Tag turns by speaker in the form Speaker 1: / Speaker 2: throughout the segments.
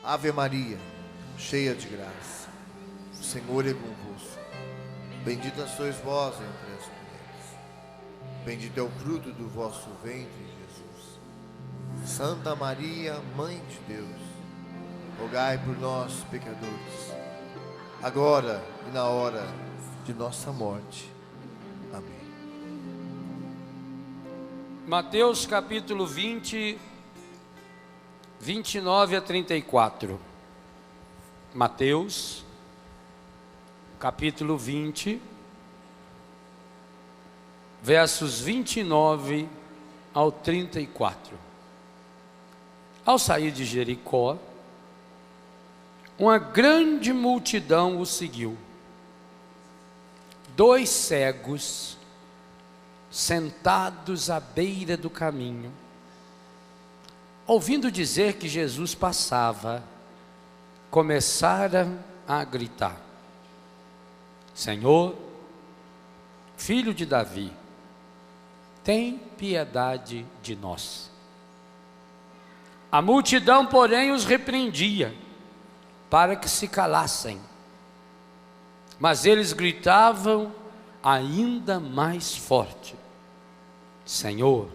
Speaker 1: Ave Maria, cheia de graça, o Senhor é convosco. Bendita sois vós entre as mulheres. Bendito é o fruto do vosso ventre, Jesus. Santa Maria, Mãe de Deus, rogai por nós, pecadores, agora e na hora de nossa morte. Amém.
Speaker 2: Mateus capítulo 20, 29 a 34. Mateus capítulo 20, versos 29 ao 34. Ao sair de Jericó, uma grande multidão o seguiu. 2 cegos, sentados à beira do caminho, ouvindo dizer que Jesus passava, começaram a gritar: Senhor, filho de Davi, tem piedade de nós. A multidão, porém, os repreendia para que se calassem, mas eles gritavam ainda mais forte: Senhor,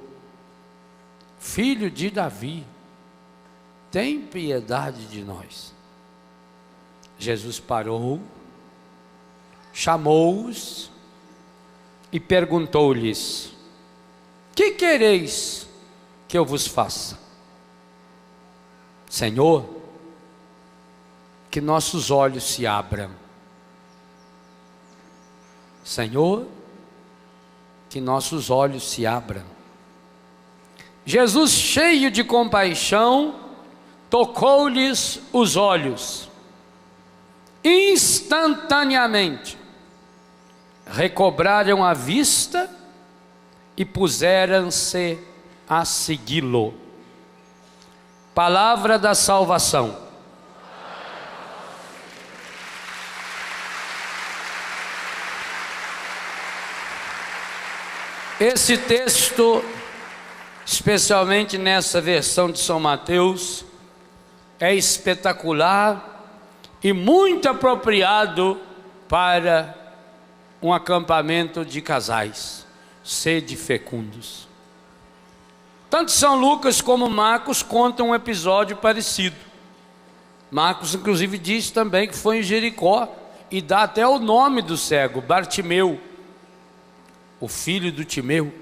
Speaker 2: filho de Davi, tem piedade de nós. Jesus parou, chamou-os e perguntou-lhes: que quereis que eu vos faça? Senhor, que nossos olhos se abram. Senhor, que nossos olhos se abram. Jesus, cheio de compaixão, tocou-lhes os olhos. Instantaneamente recobraram a vista e puseram-se a segui-lo. Palavra da salvação. Esse texto, especialmente nessa versão de São Mateus, é espetacular e muito apropriado para um acampamento de casais. Sede fecundos. Tanto São Lucas como Marcos contam um episódio parecido. Marcos inclusive diz também que foi em Jericó e dá até o nome do cego, Bartimeu, o filho do Timeu.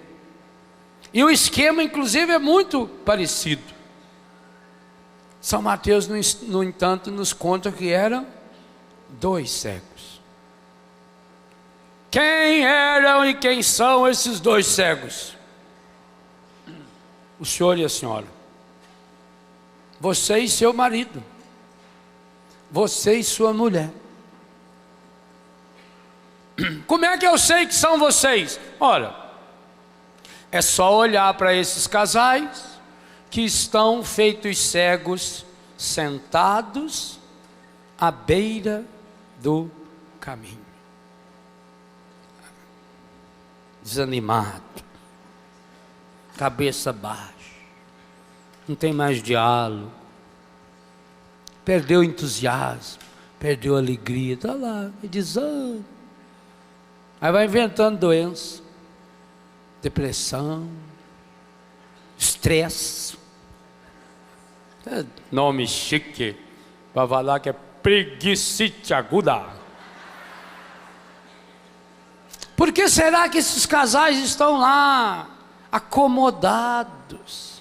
Speaker 2: E o esquema inclusive é muito parecido. São Mateus, no entanto, nos conta que eram 2 cegos. Quem eram e quem são esses 2 cegos? O senhor e a senhora. Você e seu marido. Você e sua mulher. Como é que eu sei que são vocês? Ora, é só olhar para esses casais que estão feitos cegos, sentados à beira do caminho. Desanimado, cabeça baixa, não tem mais diálogo, perdeu o entusiasmo, perdeu a alegria, está lá, desânimo. Aí vai inventando doença, depressão, estresse, nome chique, vai falar que é preguicite aguda. Por que será que esses casais estão lá, acomodados?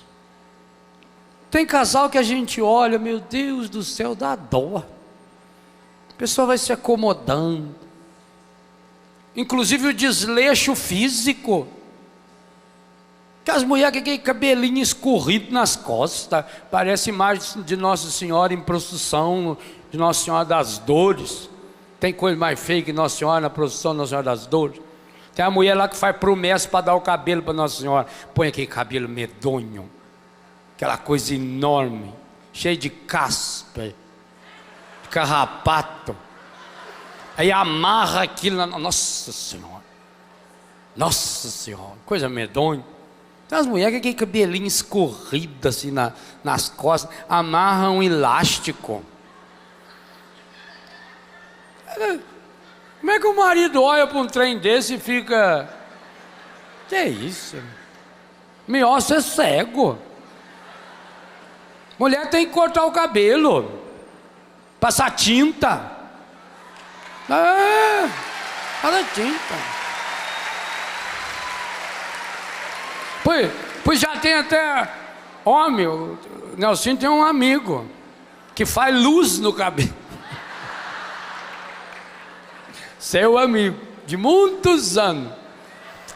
Speaker 2: Tem casal que a gente olha, meu Deus do céu, dá dó. A pessoa vai se acomodando. Inclusive o desleixo físico. Que as mulheres com aquele cabelinho escorrido nas costas, parece imagem de Nossa Senhora em procissão, de Nossa Senhora das Dores. Tem coisa mais feia que Nossa Senhora na procissão de Nossa Senhora das Dores? Tem a mulher lá que faz promessa para dar o cabelo para Nossa Senhora. Põe aquele cabelo medonho, aquela coisa enorme, cheio de caspa, de carrapato. Aí amarra aquilo na... Nossa Senhora, coisa medonha. Tem umas mulheres que tem cabelinho escorrido assim nas costas, amarram um elástico. Como é que o marido olha para um trem desse e fica... Que é isso? Melhor ser cego. Mulher tem que cortar o cabelo, passar tinta. Passar tinta. Pois já tem até homem, o Nelson tem um amigo que faz luz no cabelo. Seu amigo, de muitos anos,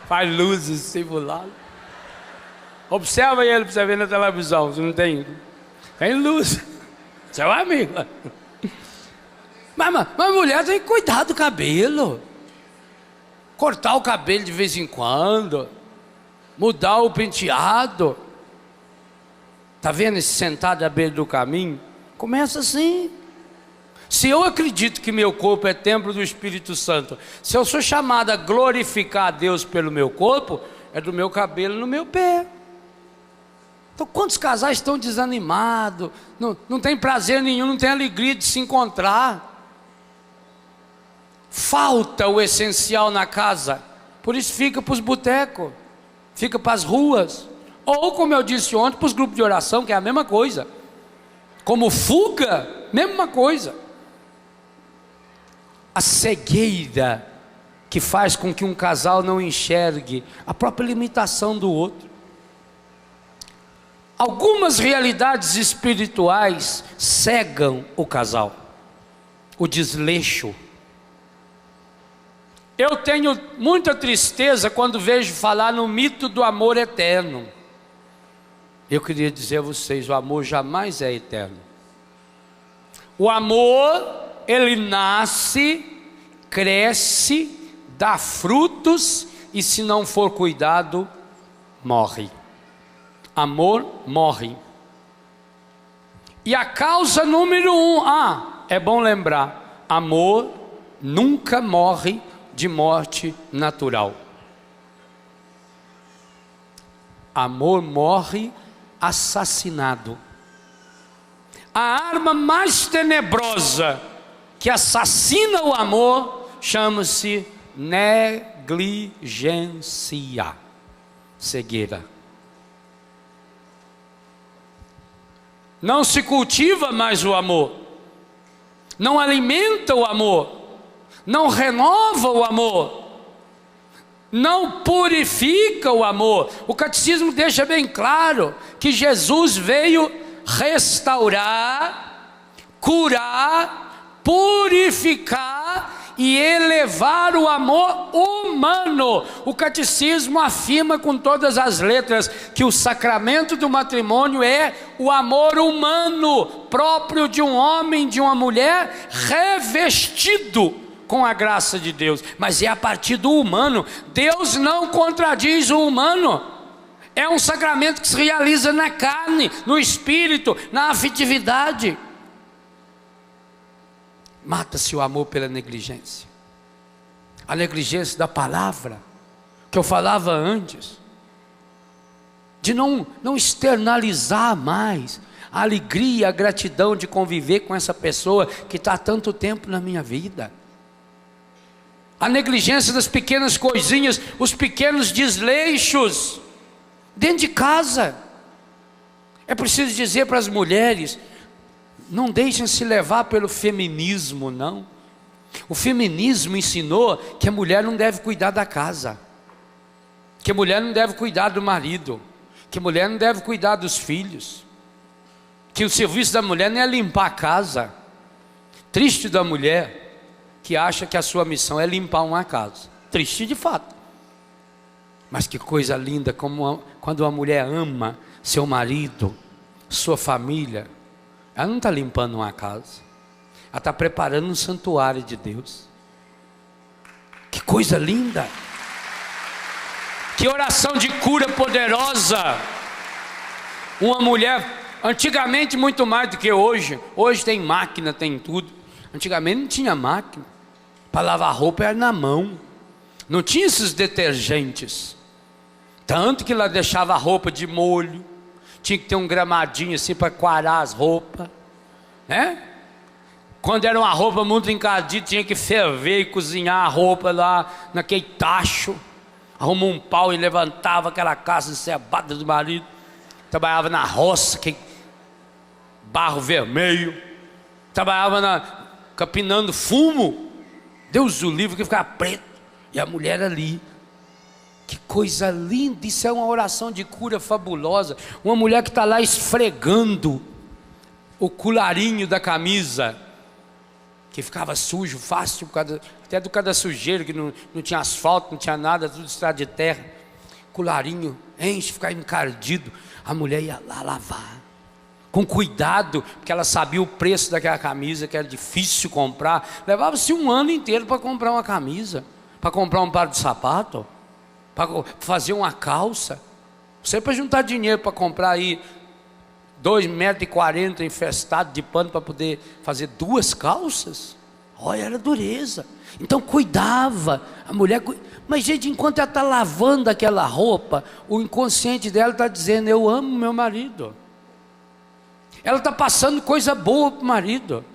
Speaker 2: faz luz assim pro lado. Observa ele para você ver na televisão, você não tem luz. Seu amigo. Mas mulher tem que cuidar do cabelo. Cortar o cabelo de vez em quando. Mudar o penteado. Está vendo esse sentado à beira do caminho? Começa assim. Se eu acredito que meu corpo é templo do Espírito Santo, se eu sou chamado a glorificar a Deus pelo meu corpo, é do meu cabelo no meu pé. Então quantos casais estão desanimados, não tem prazer nenhum, não tem alegria de se encontrar. Falta o essencial na casa, por isso fica para os botecos, fica para as ruas, ou como eu disse ontem, para os grupos de oração, que é a mesma coisa. Como fuga, mesma coisa. A cegueira que faz com que um casal não enxergue a própria limitação do outro. Algumas realidades espirituais cegam o casal, o desleixo. Eu tenho muita tristeza quando vejo falar no mito do amor eterno. Eu queria dizer a vocês, o amor jamais é eterno. O amor, ele nasce, cresce, dá frutos e se não for cuidado, morre. Amor morre. E a causa número 1, é bom lembrar, amor nunca morre de morte natural. Amor morre assassinado. A arma mais tenebrosa que assassina o amor chama-se negligência, cegueira. Não se cultiva mais o amor, não alimenta o amor, não renova o amor, não purifica o amor. O catecismo deixa bem claro que Jesus veio restaurar, curar, purificar e elevar o amor humano. O catecismo afirma com todas as letras que o sacramento do matrimônio é o amor humano, próprio de um homem, de uma mulher, revestido com a graça de Deus, mas é a partir do humano. Deus não contradiz o humano. É um sacramento que se realiza na carne, no espírito, na afetividade. Mata-se o amor pela negligência. A negligência da palavra, que eu falava antes, de não externalizar mais a alegria, a gratidão de conviver com essa pessoa que está há tanto tempo na minha vida. A negligência das pequenas coisinhas, os pequenos desleixos dentro de casa. É preciso dizer para as mulheres: não deixem se levar pelo feminismo, não. O feminismo ensinou que a mulher não deve cuidar da casa, que a mulher não deve cuidar do marido, que a mulher não deve cuidar dos filhos, que o serviço da mulher não é limpar a casa. Triste da mulher que acha que a sua missão é limpar uma casa. Triste de fato. Mas que coisa linda quando uma mulher ama seu marido, sua família. Ela não está limpando uma casa, ela está preparando um santuário de Deus. Que coisa linda. Que oração de cura poderosa. Uma mulher, antigamente muito mais do que hoje. Hoje tem máquina, tem tudo. Antigamente não tinha máquina. Para lavar roupa era na mão. Não tinha esses detergentes. Tanto que ela deixava a roupa de molho, tinha que ter um gramadinho assim para quarar as roupas, né? Quando era uma roupa muito encardida, tinha que ferver e cozinhar a roupa lá naquele tacho. Arrumou um pau e levantava aquela casa encebada do marido. Trabalhava na roça, que barro vermelho. Trabalhava capinando fumo. Deus o livre, que ficava preto. E a mulher ali. Que coisa linda, isso é uma oração de cura fabulosa. Uma mulher que está lá esfregando o colarinho da camisa, que ficava sujo, fácil, até do causa da sujeira, que não tinha asfalto, não tinha nada, tudo estrada de terra. Colarinho, enche, ficava encardido. A mulher ia lá lavar, com cuidado, porque ela sabia o preço daquela camisa, que era difícil comprar. Levava-se um ano inteiro para comprar uma camisa, para comprar um par de sapato, para fazer uma calça. Você para juntar dinheiro para comprar aí 2,40 m infestado de pano para poder fazer 2 calças. Olha, era dureza. Então cuidava, a mulher. Mas gente, enquanto ela está lavando aquela roupa, o inconsciente dela está dizendo: eu amo meu marido. Ela está passando coisa boa para o marido.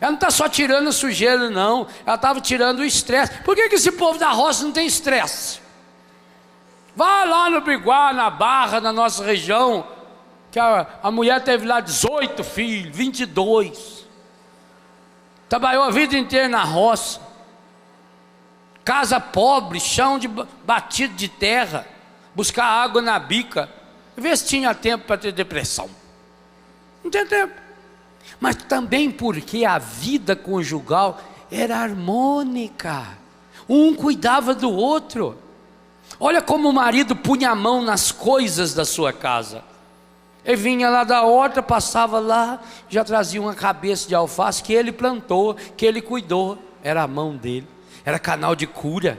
Speaker 2: Ela não está só tirando a sujeira, não. Ela estava tirando o estresse. Por que esse povo da roça não tem estresse? Vá lá no Biguá, na Barra, na nossa região, que a mulher teve lá 18 filhos, 22. Trabalhou a vida inteira na roça. Casa pobre, chão batido de terra. Buscar água na bica. Vê se tinha tempo para ter depressão. Não tinha tempo. Mas também porque a vida conjugal era harmônica. Um cuidava do outro. Olha como o marido punha a mão nas coisas da sua casa. Ele vinha lá da horta, passava lá, já trazia uma cabeça de alface que ele plantou, que ele cuidou. Era a mão dele, era canal de cura.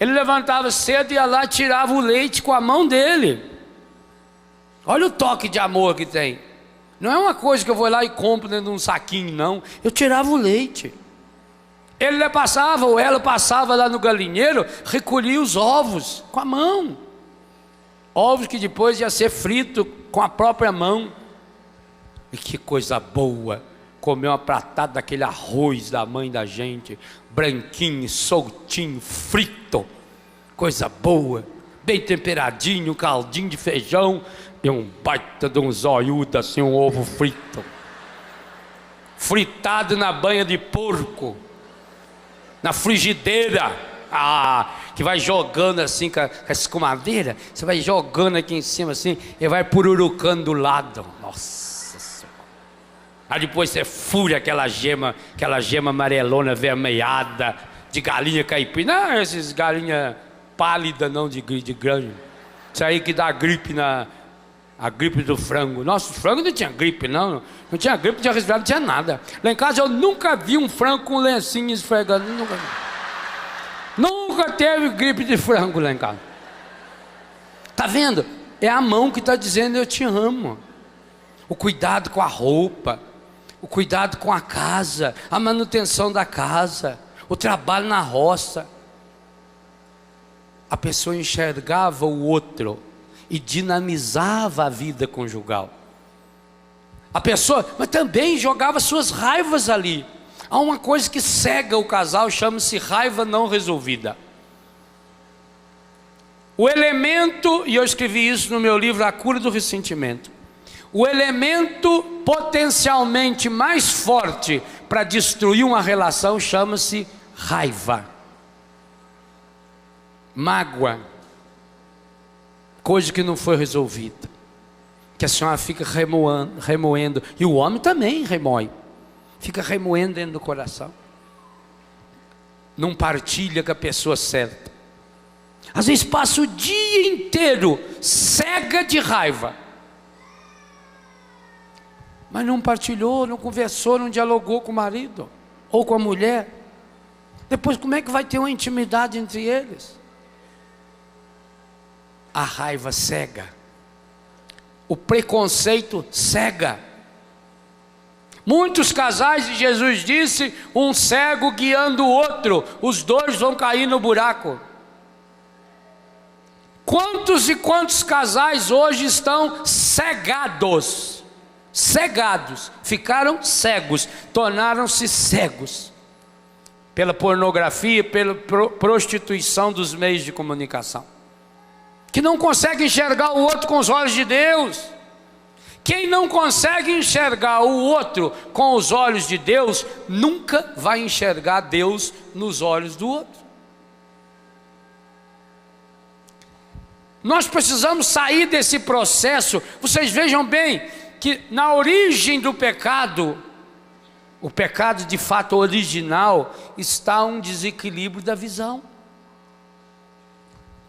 Speaker 2: Ele levantava cedo e ia lá, tirava o leite com a mão dele. Olha o toque de amor que tem. Não é uma coisa que eu vou lá e compro dentro de um saquinho, não. Eu tirava o leite. Ele passava, ou ela passava lá no galinheiro, recolhia os ovos com a mão. Ovos que depois ia ser frito com a própria mão. E que coisa boa, comer uma pratada daquele arroz da mãe da gente, branquinho, soltinho, frito. Coisa boa, bem temperadinho, caldinho de feijão e um baita de um zoiudo assim, um ovo frito. Fritado na banha de porco. Na frigideira, que vai jogando assim com a escumadeira, você vai jogando aqui em cima assim, e vai pururucando do lado. Nossa Senhora. Aí depois você fura aquela gema amarelona, vermelhada, de galinha caipira. Não, esses galinha pálida não, de grande. Isso aí que dá gripe a gripe do frango. Nossa, o frango não tinha gripe, não. Não tinha gripe, não tinha resfriado, não tinha nada. Lá em casa eu nunca vi um frango com lencinho esfregando. Nunca teve gripe de frango lá em casa. Tá vendo? É a mão que está dizendo eu te amo. O cuidado com a roupa, o cuidado com a casa, a manutenção da casa, o trabalho na roça. A pessoa enxergava o outro e dinamizava a vida conjugal. A pessoa, mas também jogava suas raivas ali. Há uma coisa que cega o casal, chama-se raiva não resolvida. O elemento, e eu escrevi isso no meu livro A Cura do Ressentimento, o elemento potencialmente mais forte para destruir uma relação chama-se raiva, mágoa, coisa que não foi resolvida, que a senhora fica remoendo, e o homem também remoe, fica remoendo dentro do coração, não partilha com a pessoa certa, às vezes passa o dia inteiro cega de raiva, mas não partilhou, não conversou, não dialogou com o marido, ou com a mulher. Depois como é que vai ter uma intimidade entre eles? A raiva cega, o preconceito cega. Muitos casais, e Jesus disse, um cego guiando o outro, os dois vão cair no buraco. Quantos e quantos casais hoje estão cegados? Cegados, ficaram cegos, tornaram-se cegos pela pornografia, pela prostituição dos meios de comunicação, que não consegue enxergar o outro com os olhos de Deus. Quem não consegue enxergar o outro com os olhos de Deus, nunca vai enxergar Deus nos olhos do outro. Nós precisamos sair desse processo. Vocês vejam bem que na origem do pecado, o pecado de fato original, está um desequilíbrio da visão.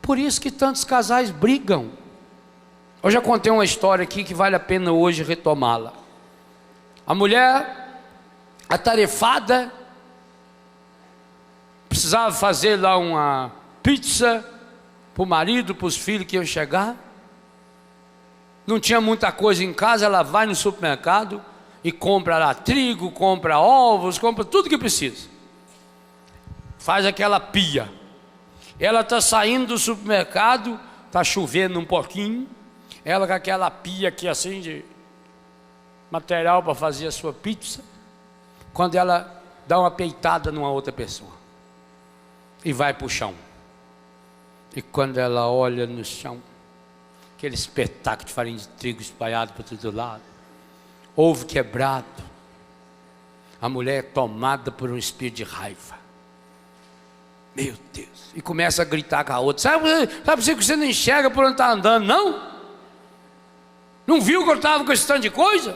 Speaker 2: Por isso que tantos casais brigam. Eu já contei uma história aqui que vale a pena hoje retomá-la. A mulher, atarefada, precisava fazer lá uma pizza para o marido, para os filhos que iam chegar. Não tinha muita coisa em casa, ela vai no supermercado e compra lá trigo, compra ovos, compra tudo que precisa. Faz aquela pia. Ela está saindo do supermercado, está chovendo um pouquinho, ela com aquela pia aqui assim de material para fazer a sua pizza, quando ela dá uma peitada numa outra pessoa e vai para o chão. E quando ela olha no chão, aquele espetáculo de farinha de trigo espalhado para todo lado, ovo quebrado, a mulher é tomada por um espírito de raiva. Meu Deus. E começa a gritar com a outra. Sabe que você não enxerga por onde está andando, não? Não viu que eu estava com esse tanto de coisa?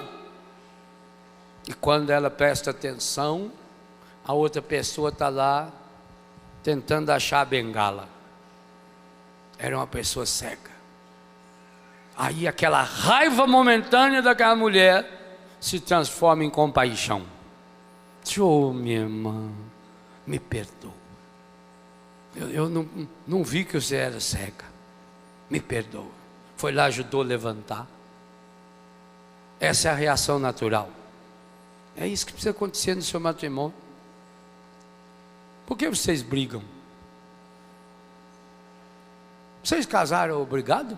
Speaker 2: E quando ela presta atenção, a outra pessoa está lá tentando achar a bengala. Era uma pessoa cega. Aí aquela raiva momentânea daquela mulher se transforma em compaixão. Oh, minha irmã, me perdoa. Eu não vi que você era cega. Me perdoa. Foi lá, ajudou a levantar. Essa é a reação natural. É isso que precisa acontecer no seu matrimônio. Por que vocês brigam? Vocês casaram obrigado?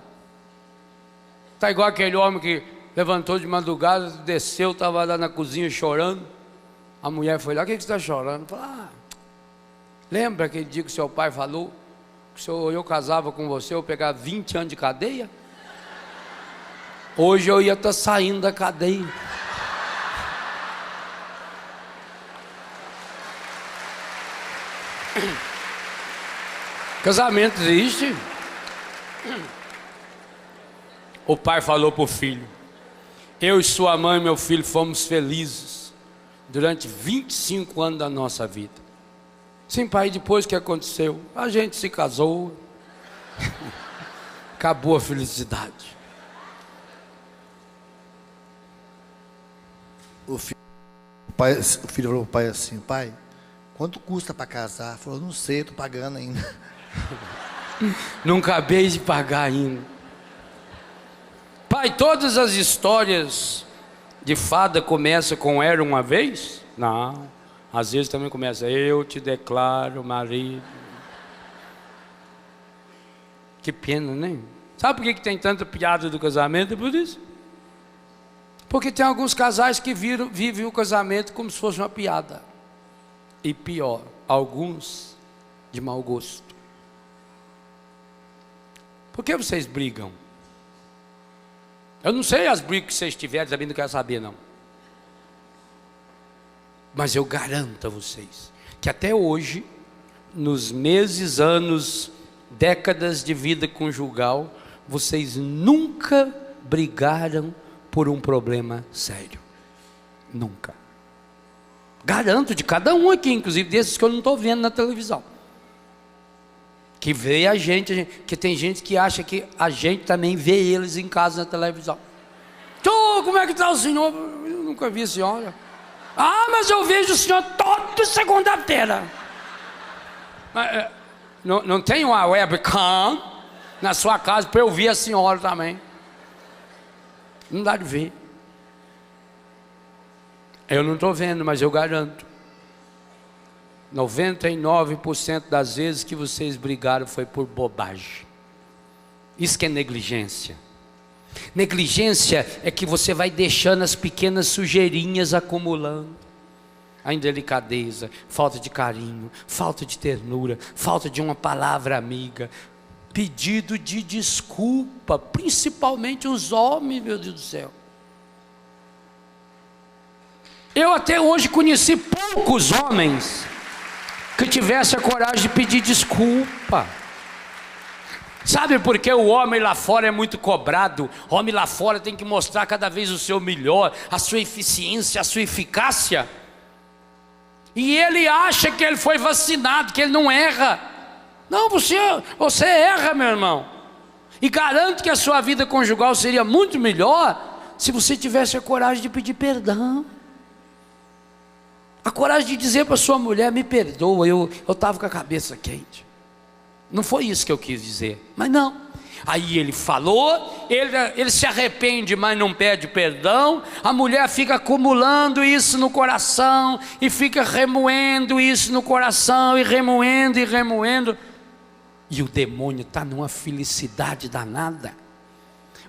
Speaker 2: Está igual aquele homem que levantou de madrugada, desceu, estava lá na cozinha chorando. A mulher foi lá: o que você está chorando? Falou: lembra aquele dia que seu pai falou que se eu casava com você, eu pegava 20 anos de cadeia? Hoje eu ia estar saindo da cadeia. Casamento existe. O pai falou para o filho: eu e sua mãe e meu filho fomos felizes durante 25 anos da nossa vida. Sim, pai, depois que aconteceu, a gente se casou. Acabou a felicidade.
Speaker 1: O filho falou para o pai assim: pai, quanto custa para casar? Falou: não sei, estou pagando ainda.
Speaker 2: Não acabei de pagar ainda. Pai, todas as histórias de fada começam com era uma vez? Não. Às vezes também começa: eu te declaro marido. Que pena, né? Sabe por que tem tanta piada do casamento? É por isso. Porque tem alguns casais que vivem o casamento como se fosse uma piada. E pior, alguns de mau gosto. Por que vocês brigam? Eu não sei as brigas que vocês tiverem, também não quero saber, não. Mas eu garanto a vocês que até hoje, nos meses, anos, décadas de vida conjugal, vocês nunca brigaram por um problema sério. Nunca. Garanto de cada um aqui, inclusive desses que eu não estou vendo na televisão. Que vê a gente, que tem gente que acha que a gente também vê eles em casa na televisão. Como é que está o senhor? Eu nunca vi a senhora. Mas eu vejo o senhor toda segunda-feira. Não tem uma webcam na sua casa para eu ver a senhora também? Não dá de ver. Eu não estou vendo, mas eu garanto. 99% das vezes que vocês brigaram foi por bobagem. Isso que é negligência. Negligência é que você vai deixando as pequenas sujeirinhas acumulando. A indelicadeza, falta de carinho, falta de ternura, falta de uma palavra amiga, pedido de desculpa, principalmente os homens, meu Deus do céu. Eu até hoje conheci poucos homens que tivessem a coragem de pedir desculpa. Sabe por que o homem lá fora é muito cobrado? O homem lá fora tem que mostrar cada vez o seu melhor, a sua eficiência, a sua eficácia. E ele acha que ele foi vacinado, que ele não erra. Não, você erra, meu irmão. E garanto que a sua vida conjugal seria muito melhor se você tivesse a coragem de pedir perdão. A coragem de dizer para sua mulher: me perdoa, eu estava com a cabeça quente. Não foi isso que eu quis dizer, mas não. Aí ele falou, ele se arrepende, mas não pede perdão. A mulher fica acumulando isso no coração, e fica remoendo isso no coração, e remoendo, e remoendo. E o demônio está numa felicidade danada.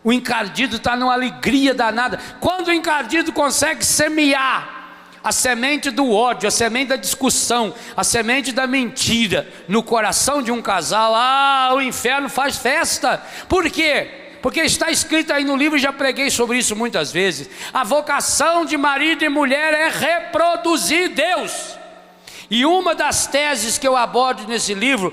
Speaker 2: O encardido está numa alegria danada. Quando o encardido consegue semear a semente do ódio, a semente da discussão, a semente da mentira no coração de um casal, o inferno faz festa. Por quê? Porque está escrito aí no livro, já preguei sobre isso muitas vezes: a vocação de marido e mulher é reproduzir Deus. E uma das teses que eu abordo nesse livro,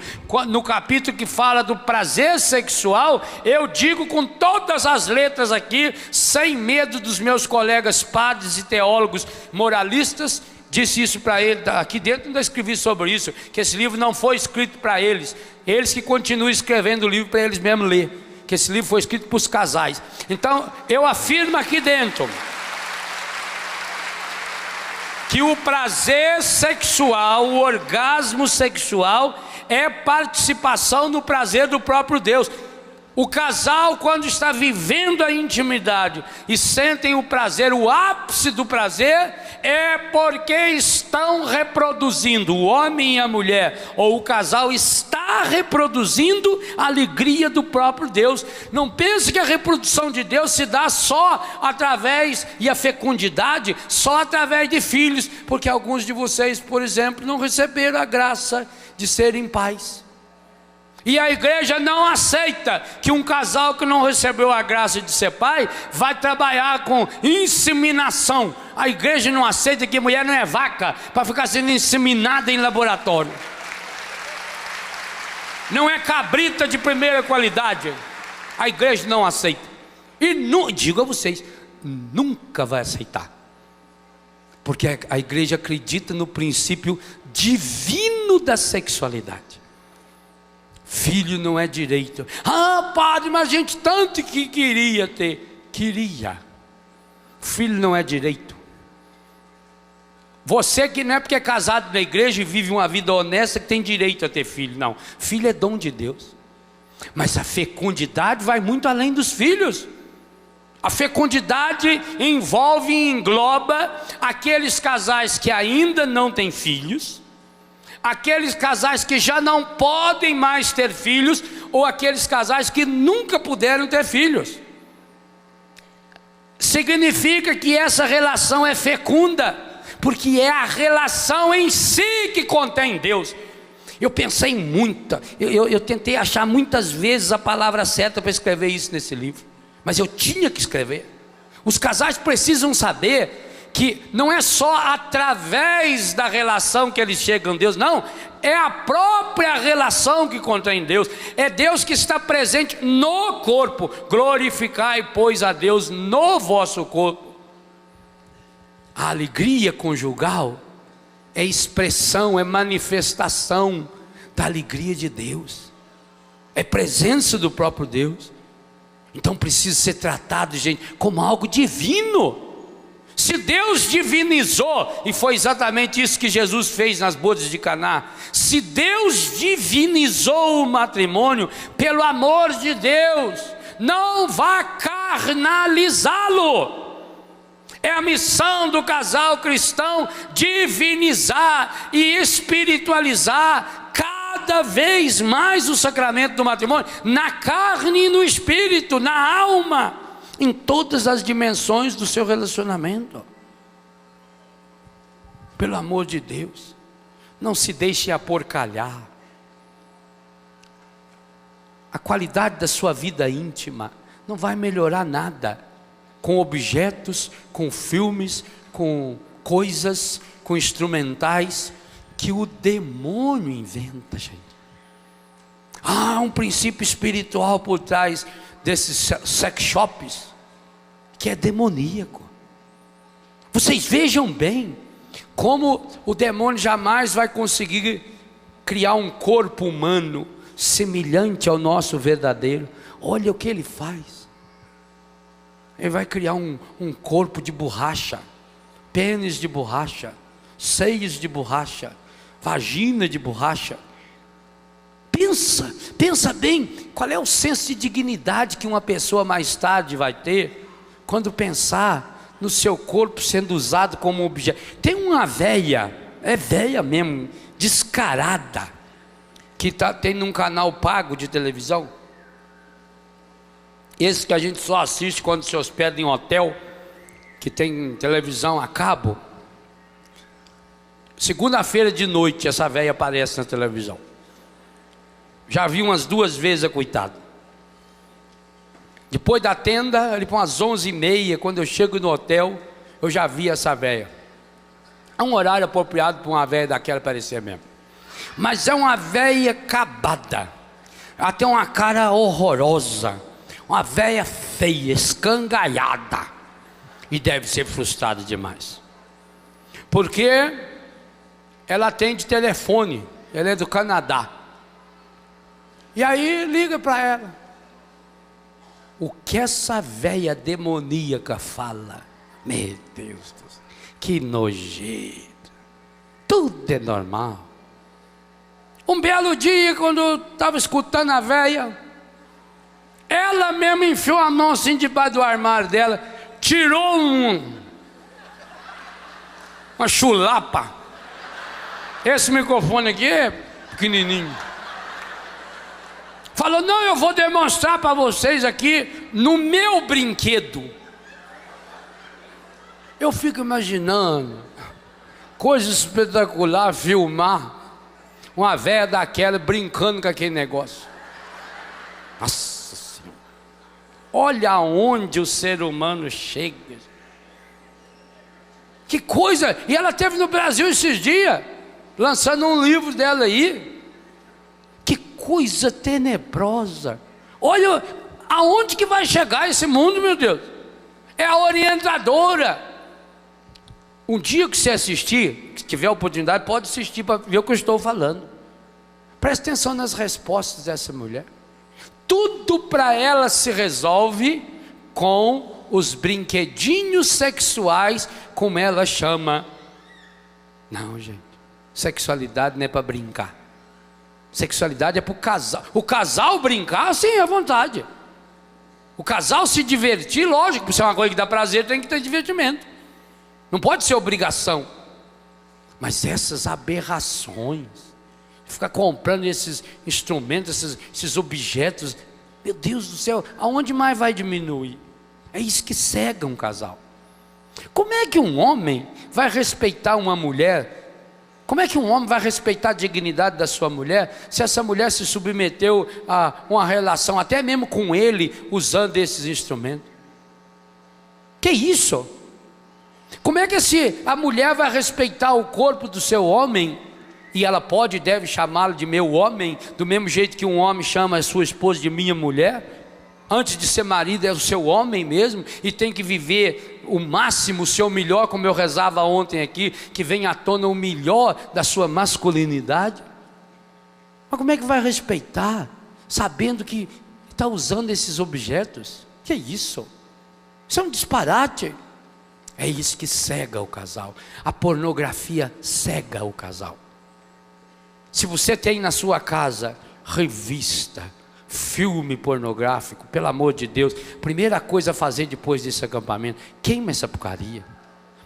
Speaker 2: no capítulo que fala do prazer sexual, eu digo com todas as letras aqui, sem medo dos meus colegas padres e teólogos moralistas. Disse isso para ele, aqui dentro ainda escrevi sobre isso, que esse livro não foi escrito para eles, eles que continuam escrevendo o livro para eles mesmos ler, que esse livro foi escrito para os casais. Então eu afirmo aqui dentro que o prazer sexual, o orgasmo sexual, é participação no prazer do próprio Deus. O casal, quando está vivendo a intimidade e sentem o prazer, o ápice do prazer, é porque estão reproduzindo, o homem e a mulher, ou o casal está reproduzindo a alegria do próprio Deus. Não pense que a reprodução de Deus se dá só através, e a fecundidade, só através de filhos, porque alguns de vocês, por exemplo, não receberam a graça de serem pais. E a igreja não aceita que um casal que não recebeu a graça de ser pai vai trabalhar com inseminação. A igreja não aceita que mulher não é vaca para ficar sendo inseminada em laboratório. Não é cabrita de primeira qualidade. A igreja não aceita. E digo a vocês, nunca vai aceitar. Porque a igreja acredita no princípio divino da sexualidade. Filho não é direito. Padre, mas a gente tanto que queria ter. Queria. Filho não é direito. Você que não é porque é casado na igreja e vive uma vida honesta que tem direito a ter filho. Não, filho é dom de Deus. Mas a fecundidade vai muito além dos filhos. A fecundidade envolve e engloba aqueles casais que ainda não têm filhos, aqueles casais que já não podem mais ter filhos, ou aqueles casais que nunca puderam ter filhos. Significa que essa relação é fecunda, porque é a relação em si que contém Deus. Eu pensei muito, eu tentei achar muitas vezes a palavra certa para escrever isso nesse livro, mas eu tinha que escrever. Os casais precisam saber que não é só através da relação que eles chegam a Deus, não, é a própria relação que contém Deus, é Deus que está presente no corpo. Glorificai, pois, a Deus no vosso corpo. A alegria conjugal é expressão, é manifestação da alegria de Deus, é presença do próprio Deus. Então precisa ser tratado, gente, como algo divino. Se Deus divinizou, e foi exatamente isso que Jesus fez nas bodas de Caná, se Deus divinizou o matrimônio, pelo amor de Deus, não vá carnalizá-lo. É a missão do casal cristão divinizar e espiritualizar cada cada vez mais o sacramento do matrimônio na carne e no espírito, na alma, em todas as dimensões do seu relacionamento. Pelo amor de Deus, não se deixe aporcalhar. A qualidade da sua vida íntima não vai melhorar nada com objetos, com filmes, com coisas, com instrumentais que o demônio inventa, gente. Há um princípio espiritual por trás desses sex shops que é demoníaco. Vocês vejam bem como o demônio jamais vai conseguir criar um corpo humano semelhante ao nosso verdadeiro. Olha o que ele faz. Ele vai criar um corpo de borracha, pênis de borracha, seios de borracha, vagina de borracha. Pensa bem, qual é o senso de dignidade que uma pessoa mais tarde vai ter, quando pensar no seu corpo sendo usado como objeto. Tem uma véia, é véia mesmo, descarada, que tem num canal pago de televisão, esse que a gente só assiste quando se hospeda em hotel, que tem televisão a cabo. Segunda-feira de noite essa véia aparece na televisão. Já vi umas 2 vezes a coitada. Depois da tenda, ali para umas 11h30, quando eu chego no hotel, eu já vi essa véia. É um horário apropriado para uma véia daquela aparecer mesmo. Mas é uma véia acabada. Ela tem uma cara horrorosa. Uma véia feia, escangalhada. E deve ser frustrada demais. Porque ela atende telefone. Ela é do Canadá. E aí liga para ela. O que essa véia demoníaca fala? Meu Deus do céu, que nojeiro. Tudo é normal. Um belo dia, quando eu estava escutando a véia, ela mesmo enfiou a mão assim debaixo do armário dela, tirou uma chulapa. Esse microfone aqui é pequenininho. Falou, não, eu vou demonstrar para vocês aqui no meu brinquedo. Eu fico imaginando, coisa espetacular, filmar uma velha daquela brincando com aquele negócio. Nossa Senhora, olha aonde o ser humano chega. Que coisa, e ela esteve no Brasil esses dias, lançando um livro dela aí. Que coisa tenebrosa. Olha aonde que vai chegar esse mundo, meu Deus. É a orientadora. Um dia que você assistir, se tiver oportunidade, pode assistir para ver o que eu estou falando. Preste atenção nas respostas dessa mulher. Tudo para ela se resolve com os brinquedinhos sexuais, como ela chama. Não, gente, sexualidade não é para brincar. Sexualidade é para o casal. O casal brincar, sim, à vontade. O casal se divertir, lógico, se é uma coisa que dá prazer, tem que ter divertimento. Não pode ser obrigação. Mas essas aberrações, ficar comprando esses instrumentos, esses objetos, meu Deus do céu, aonde mais vai diminuir? É isso que cega um casal. Como é que um homem vai respeitar uma mulher? Como é que um homem vai respeitar a dignidade da sua mulher, se essa mulher se submeteu a uma relação, até mesmo com ele, usando esses instrumentos? Que isso? Como é que a mulher vai respeitar o corpo do seu homem, e ela pode e deve chamá-lo de meu homem, do mesmo jeito que um homem chama a sua esposa de minha mulher? Antes de ser marido é o seu homem mesmo, e tem que viver o máximo, o seu melhor, como eu rezava ontem aqui, que venha à tona o melhor da sua masculinidade. Mas como é que vai respeitar, sabendo que está usando esses objetos? Que é isso? Isso é um disparate. É isso que cega o casal. A pornografia cega o casal. Se você tem na sua casa revista, filme pornográfico, pelo amor de Deus, primeira coisa a fazer depois desse acampamento, queima essa porcaria.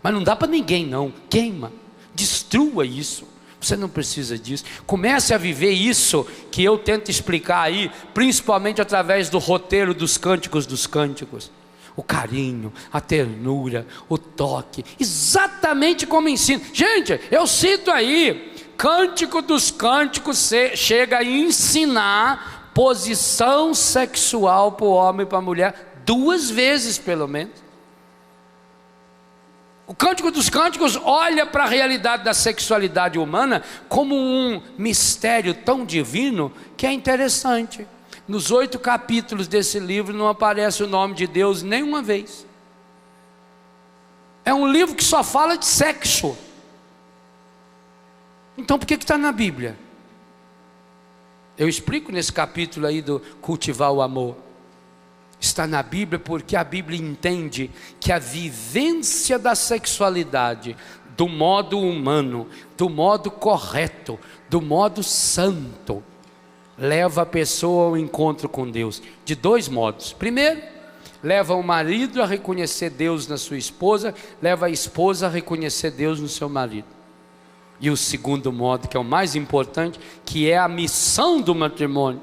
Speaker 2: Mas não dá para ninguém não, queima, destrua isso. Você não precisa disso. Comece a viver isso que eu tento explicar aí, principalmente através do roteiro dos cânticos dos cânticos. O carinho, a ternura, o toque, exatamente como ensino. Gente, eu cito aí, Cântico dos Cânticos chega a ensinar posição sexual para o homem e para a mulher 2 vezes pelo menos. O Cântico dos Cânticos olha para a realidade da sexualidade humana como um mistério tão divino que é interessante. Nos 8 capítulos desse livro não aparece o nome de Deus nenhuma vez. É um livro que só fala de sexo. Então por que está na Bíblia? Eu explico nesse capítulo aí do cultivar o amor. Está na Bíblia porque a Bíblia entende que a vivência da sexualidade do modo humano, do modo correto, do modo santo, leva a pessoa ao encontro com Deus de 2 modos. Primeiro, leva o marido a reconhecer Deus na sua esposa, leva a esposa a reconhecer Deus no seu marido. E o segundo modo, que é o mais importante, que é a missão do matrimônio,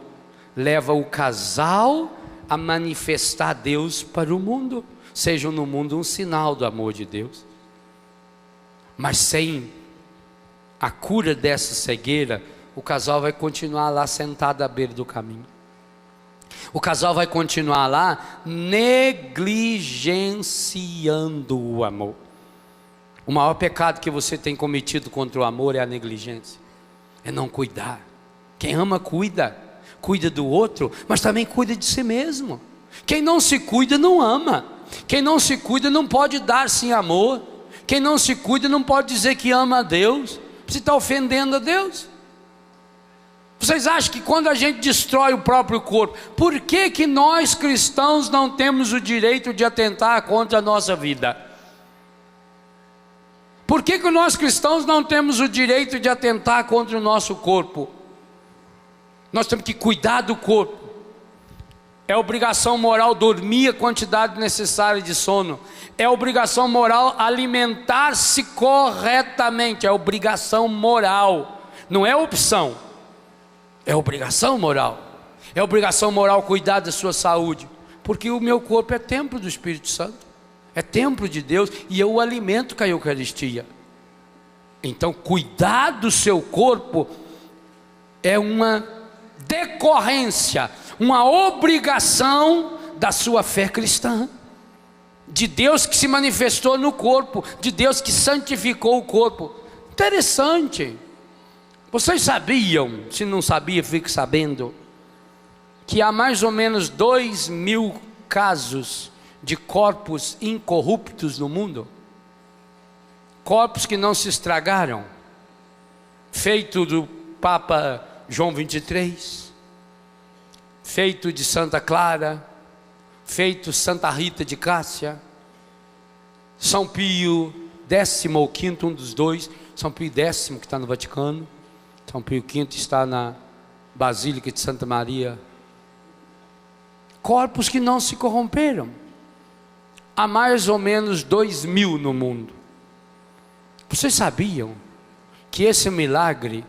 Speaker 2: leva o casal a manifestar Deus para o mundo, seja no mundo um sinal do amor de Deus. Mas sem a cura dessa cegueira, o casal vai continuar lá sentado à beira do caminho. O casal vai continuar lá negligenciando o amor. O maior pecado que você tem cometido contra o amor é a negligência, é não cuidar. Quem ama cuida do outro, mas também cuida de si mesmo. Quem não se cuida não ama. Quem não se cuida não pode dar-se amor. Quem não se cuida não pode dizer que ama a Deus. Você está ofendendo a Deus. Vocês acham que quando a gente destrói o próprio corpo, por que nós cristãos não temos o direito de atentar contra a nossa vida? Por que nós cristãos não temos o direito de atentar contra o nosso corpo? Nós temos que cuidar do corpo. É obrigação moral dormir a quantidade necessária de sono. É obrigação moral alimentar-se corretamente. É obrigação moral. Não é opção. É obrigação moral. É obrigação moral cuidar da sua saúde. Porque o meu corpo é templo do Espírito Santo. É templo de Deus. E eu o alimento com a Eucaristia. Então cuidar do seu corpo é uma decorrência, uma obrigação da sua fé cristã, de Deus que se manifestou no corpo, de Deus que santificou o corpo. Interessante. Vocês sabiam, se não sabia, fique sabendo, que há mais ou menos 2.000 casos de corpos incorruptos no mundo? Corpos que não se estragaram, feito do Papa João 23, feito de Santa Clara, feito Santa Rita de Cássia, São Pio X ou V, um dos dois, São Pio X que está no Vaticano, São Pio V está na Basílica de Santa Maria. Corpos que não se corromperam. Há mais ou menos 2.000 no mundo. Vocês sabiam que esse milagre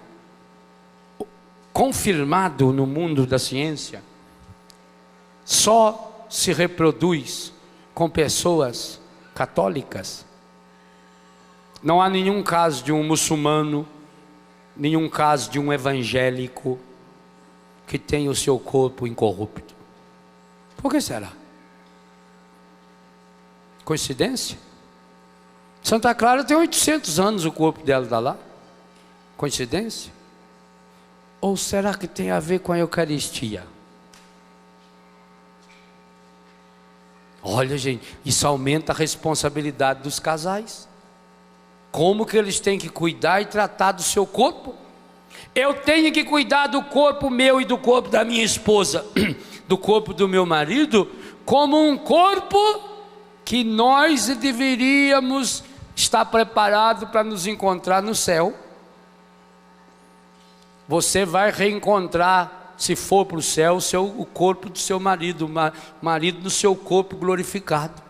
Speaker 2: confirmado no mundo da ciência só se reproduz com pessoas católicas? Não há nenhum caso de um muçulmano, nenhum caso de um evangélico que tenha o seu corpo incorrupto. Por que será? Coincidência? Santa Clara tem 800 anos, o corpo dela está lá. Coincidência? Ou será que tem a ver com a Eucaristia? Olha, gente, isso aumenta a responsabilidade dos casais. Como que eles têm que cuidar e tratar do seu corpo? Eu tenho que cuidar do corpo meu e do corpo da minha esposa, do corpo do meu marido, como um corpo que nós deveríamos estar preparados para nos encontrar no céu. Você vai reencontrar, se for para o céu, o corpo do seu marido, o marido no seu corpo glorificado.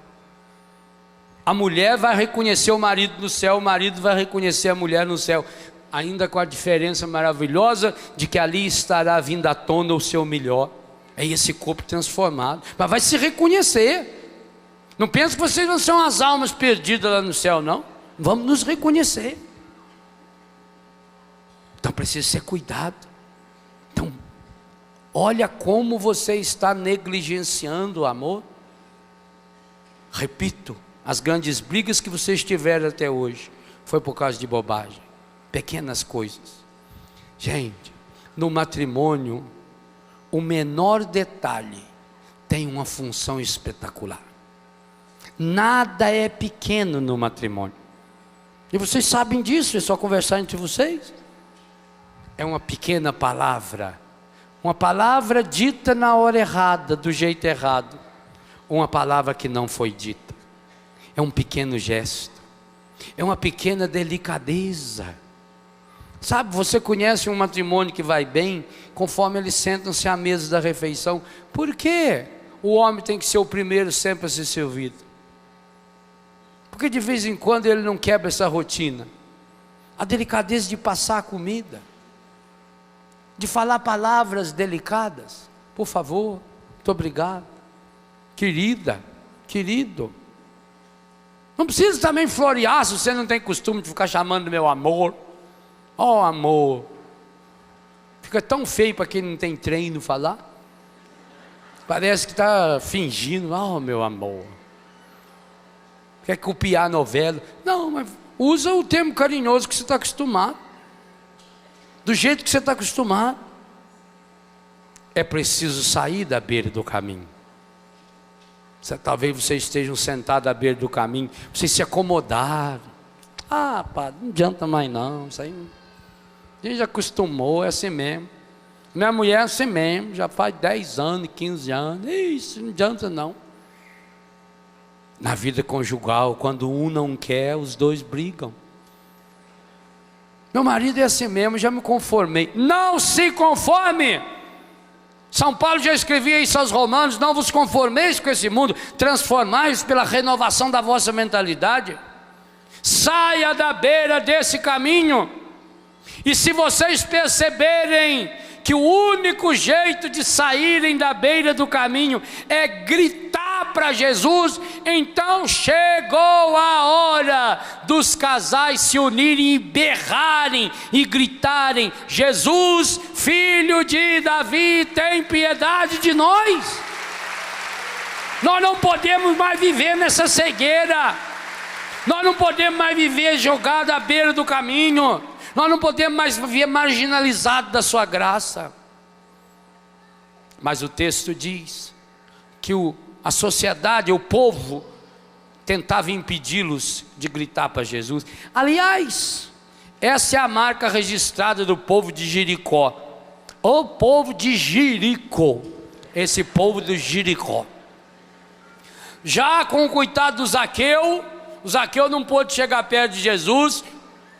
Speaker 2: A mulher vai reconhecer o marido no céu, o marido vai reconhecer a mulher no céu. ainda com a diferença maravilhosa de que ali estará vindo à tona o seu melhor. É esse corpo transformado, mas vai se reconhecer. Não pensa que vocês não são as almas perdidas lá no céu, não. Vamos nos reconhecer. Então precisa ser cuidado. Então, olha como você está negligenciando o amor. Repito, as grandes brigas que vocês tiveram até hoje foi por causa de bobagem, pequenas coisas. Gente, no matrimônio, o menor detalhe tem uma função espetacular. Nada é pequeno no matrimônio. E vocês sabem disso, é só conversar entre vocês. É uma pequena palavra, uma palavra dita na hora errada, do jeito errado, uma palavra que não foi dita. É um pequeno gesto, é uma pequena delicadeza. Sabe, você conhece um matrimônio que vai bem, conforme eles sentam-se à mesa da refeição. Por quê? O homem tem que ser o primeiro sempre a ser servido. Porque de vez em quando ele não quebra essa rotina. A delicadeza de passar a comida, de falar palavras delicadas. Por favor, muito obrigado. Querida, querido. Não precisa também florear se você não tem costume de ficar chamando meu amor. Oh, amor. Fica tão feio para quem não tem treino falar. Parece que está fingindo. Oh, meu amor. Quer copiar a novela. Não, mas usa o termo carinhoso que você está acostumado. Do jeito que você está acostumado. É preciso sair da beira do caminho. Talvez vocês estejam sentados à beira do caminho. Vocês se acomodaram. Ah, pá, não adianta mais não. Isso aí a gente já acostumou, é assim mesmo. Minha mulher é assim mesmo, já faz 10 anos, 15 anos. Isso não adianta não. Na vida conjugal, quando um não quer, os dois brigam. Meu marido é assim mesmo, já me conformei. Não se conforme. São Paulo já escrevia isso aos romanos: não vos conformeis com esse mundo, transformai-vos pela renovação da vossa mentalidade. Saia da beira desse caminho. E se vocês perceberem que o único jeito de saírem da beira do caminho é gritar para Jesus, então chegou a hora dos casais se unirem e berrarem e gritarem: Jesus, filho de Davi, tem piedade de nós. Nós não podemos mais viver nessa cegueira. Nós não podemos mais viver jogado à beira do caminho. Nós não podemos mais viver marginalizado da sua graça. Mas o texto diz que a sociedade, o povo, tentava impedi-los de gritar para Jesus. Aliás, essa é a marca registrada do povo de Jericó. O povo de Jericó, esse povo de Jericó. Já com o coitado do Zaqueu, o Zaqueu não pôde chegar perto de Jesus.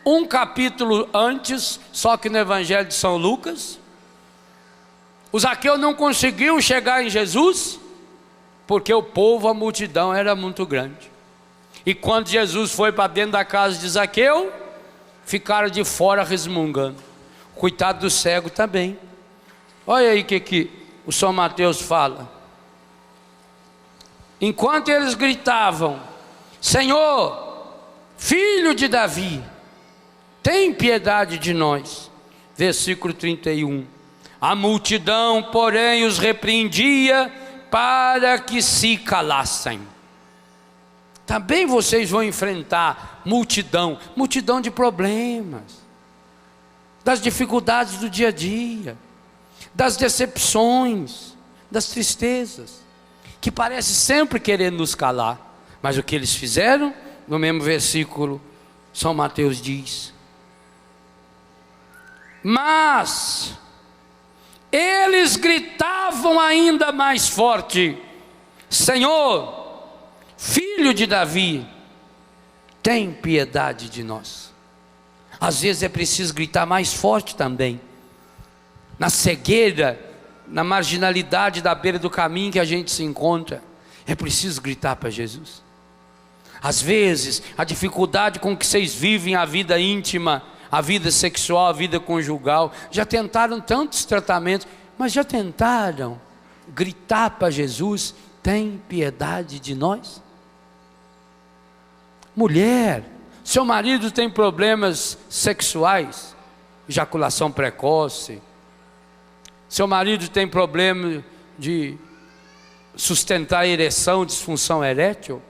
Speaker 2: Um capítulo antes, só que no Evangelho de São Lucas, o Zaqueu não conseguiu chegar em Jesus, porque o povo, a multidão era muito grande. E quando Jesus foi para dentro da casa de Zaqueu, ficaram de fora resmungando. Coitado do cego também. Olha aí o que o São Mateus fala. Enquanto eles gritavam: Senhor, filho de Davi, tem piedade de nós. Versículo 31. A multidão, porém, os repreendia para que se calassem. Também vocês vão enfrentar multidão de problemas, das dificuldades do dia a dia, das decepções, das tristezas, que parece sempre querer nos calar. Mas o que eles fizeram? No mesmo versículo, São Mateus diz: mas eles gritavam ainda mais forte: Senhor, filho de Davi, tem piedade de nós. Às vezes é preciso gritar mais forte também. Na cegueira, na marginalidade da beira do caminho que a gente se encontra, é preciso gritar para Jesus. Às vezes, a dificuldade com que vocês vivem a vida íntima, a vida sexual, a vida conjugal, já tentaram tantos tratamentos, mas já tentaram gritar para Jesus: tem piedade de nós? Mulher, seu marido tem problemas sexuais, ejaculação precoce, seu marido tem problema de sustentar a ereção, disfunção erétil,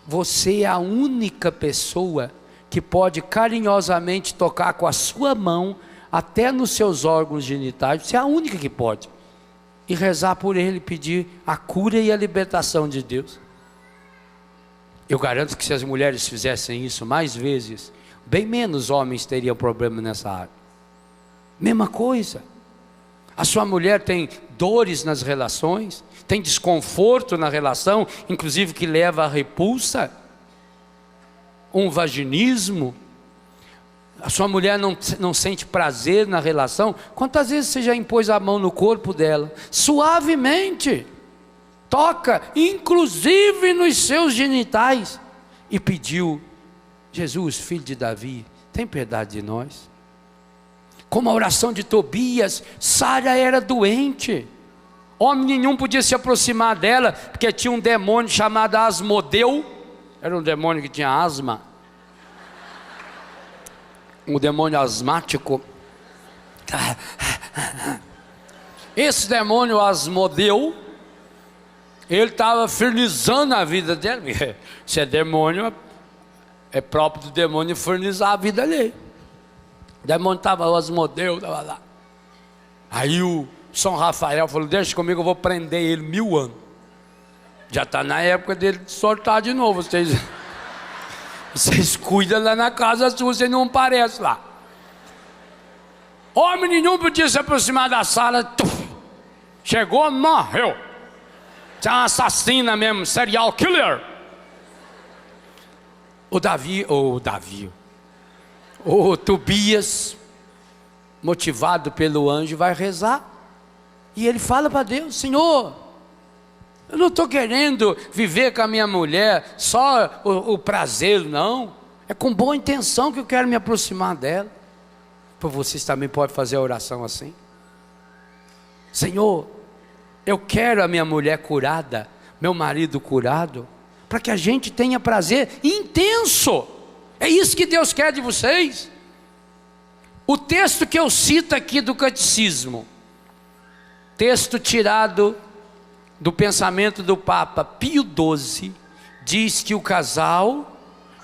Speaker 2: você é a única pessoa que pode carinhosamente tocar com a sua mão até nos seus órgãos genitais. Você é a única que pode, e rezar por ele, pedir a cura e a libertação de Deus. Eu garanto que se as mulheres fizessem isso mais vezes, bem menos homens teriam problema nessa área. Mesma coisa. A sua mulher tem dores nas relações, tem desconforto na relação, inclusive que leva à repulsa, um vaginismo. A sua mulher não sente prazer na relação. Quantas vezes você já impôs a mão no corpo dela, suavemente, toca, inclusive nos seus genitais, e pediu: Jesus, filho de Davi, tem piedade de nós? Como a oração de Tobias, Sara era doente, homem nenhum podia se aproximar dela, porque tinha um demônio chamado Asmodeu, era um demônio que tinha asma, um demônio asmático. Esse demônio Asmodeu, ele estava infernizando a vida dela. Se é demônio, é próprio do demônio infernizar a vida dele. O demônio estava, o Asmodeu estava lá. Aí o São Rafael falou: deixa comigo, eu vou prender ele 1000 anos. Já está na época dele de soltar de novo. Vocês cuidam lá na casa sua, vocês não aparecem lá. Homem nenhum podia se aproximar da sala. Chegou, morreu. Você é uma assassina mesmo, serial killer. O Tobias, motivado pelo anjo, vai rezar. E ele fala para Deus: Senhor, eu não estou querendo viver com a minha mulher só o prazer, não. É com boa intenção que eu quero me aproximar dela. Para vocês também podem fazer a oração assim: Senhor, eu quero a minha mulher curada, meu marido curado, para que a gente tenha prazer intenso. É isso que Deus quer de vocês. O texto que eu cito aqui do catecismo, texto tirado do pensamento do Papa Pio XII, diz que o casal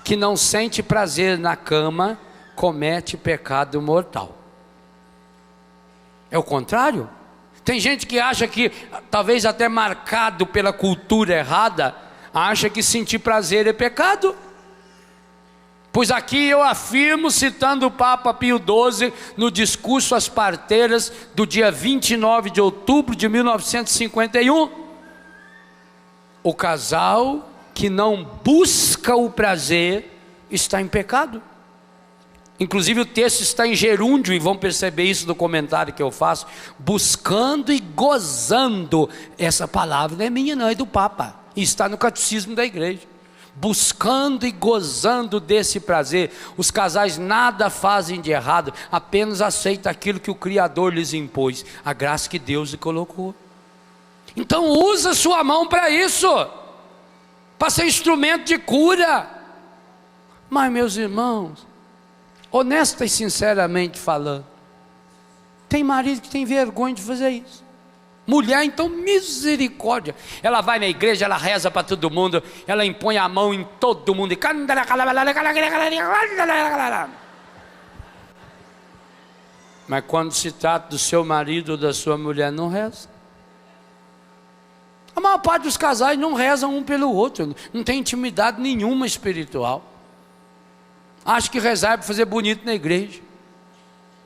Speaker 2: que não sente prazer na cama comete pecado mortal. É o contrário? Tem gente que acha que, talvez até marcado pela cultura errada, acha que sentir prazer é pecado. Pois aqui eu afirmo, citando o Papa Pio XII, no discurso às parteiras do dia 29 de outubro de 1951, o casal que não busca o prazer está em pecado. Inclusive o texto está em gerúndio, e vão perceber isso no comentário que eu faço: buscando e gozando. Essa palavra não é minha, não, é do Papa, e está no catecismo da igreja. Buscando e gozando desse prazer. Os casais nada fazem de errado, apenas aceitam aquilo que o Criador lhes impôs, a graça que Deus lhe colocou. Então usa sua mão para isso, para ser instrumento de cura. Mas, meus irmãos, honesta e sinceramente falando, tem marido que tem vergonha de fazer isso. Mulher, então, misericórdia. Ela vai na igreja, ela reza para todo mundo, ela impõe a mão em todo mundo e... Mas quando se trata do seu marido ou da sua mulher, não reza. A maior parte dos casais não rezam um pelo outro, não tem intimidade nenhuma espiritual. Acha que rezar é para fazer bonito na igreja,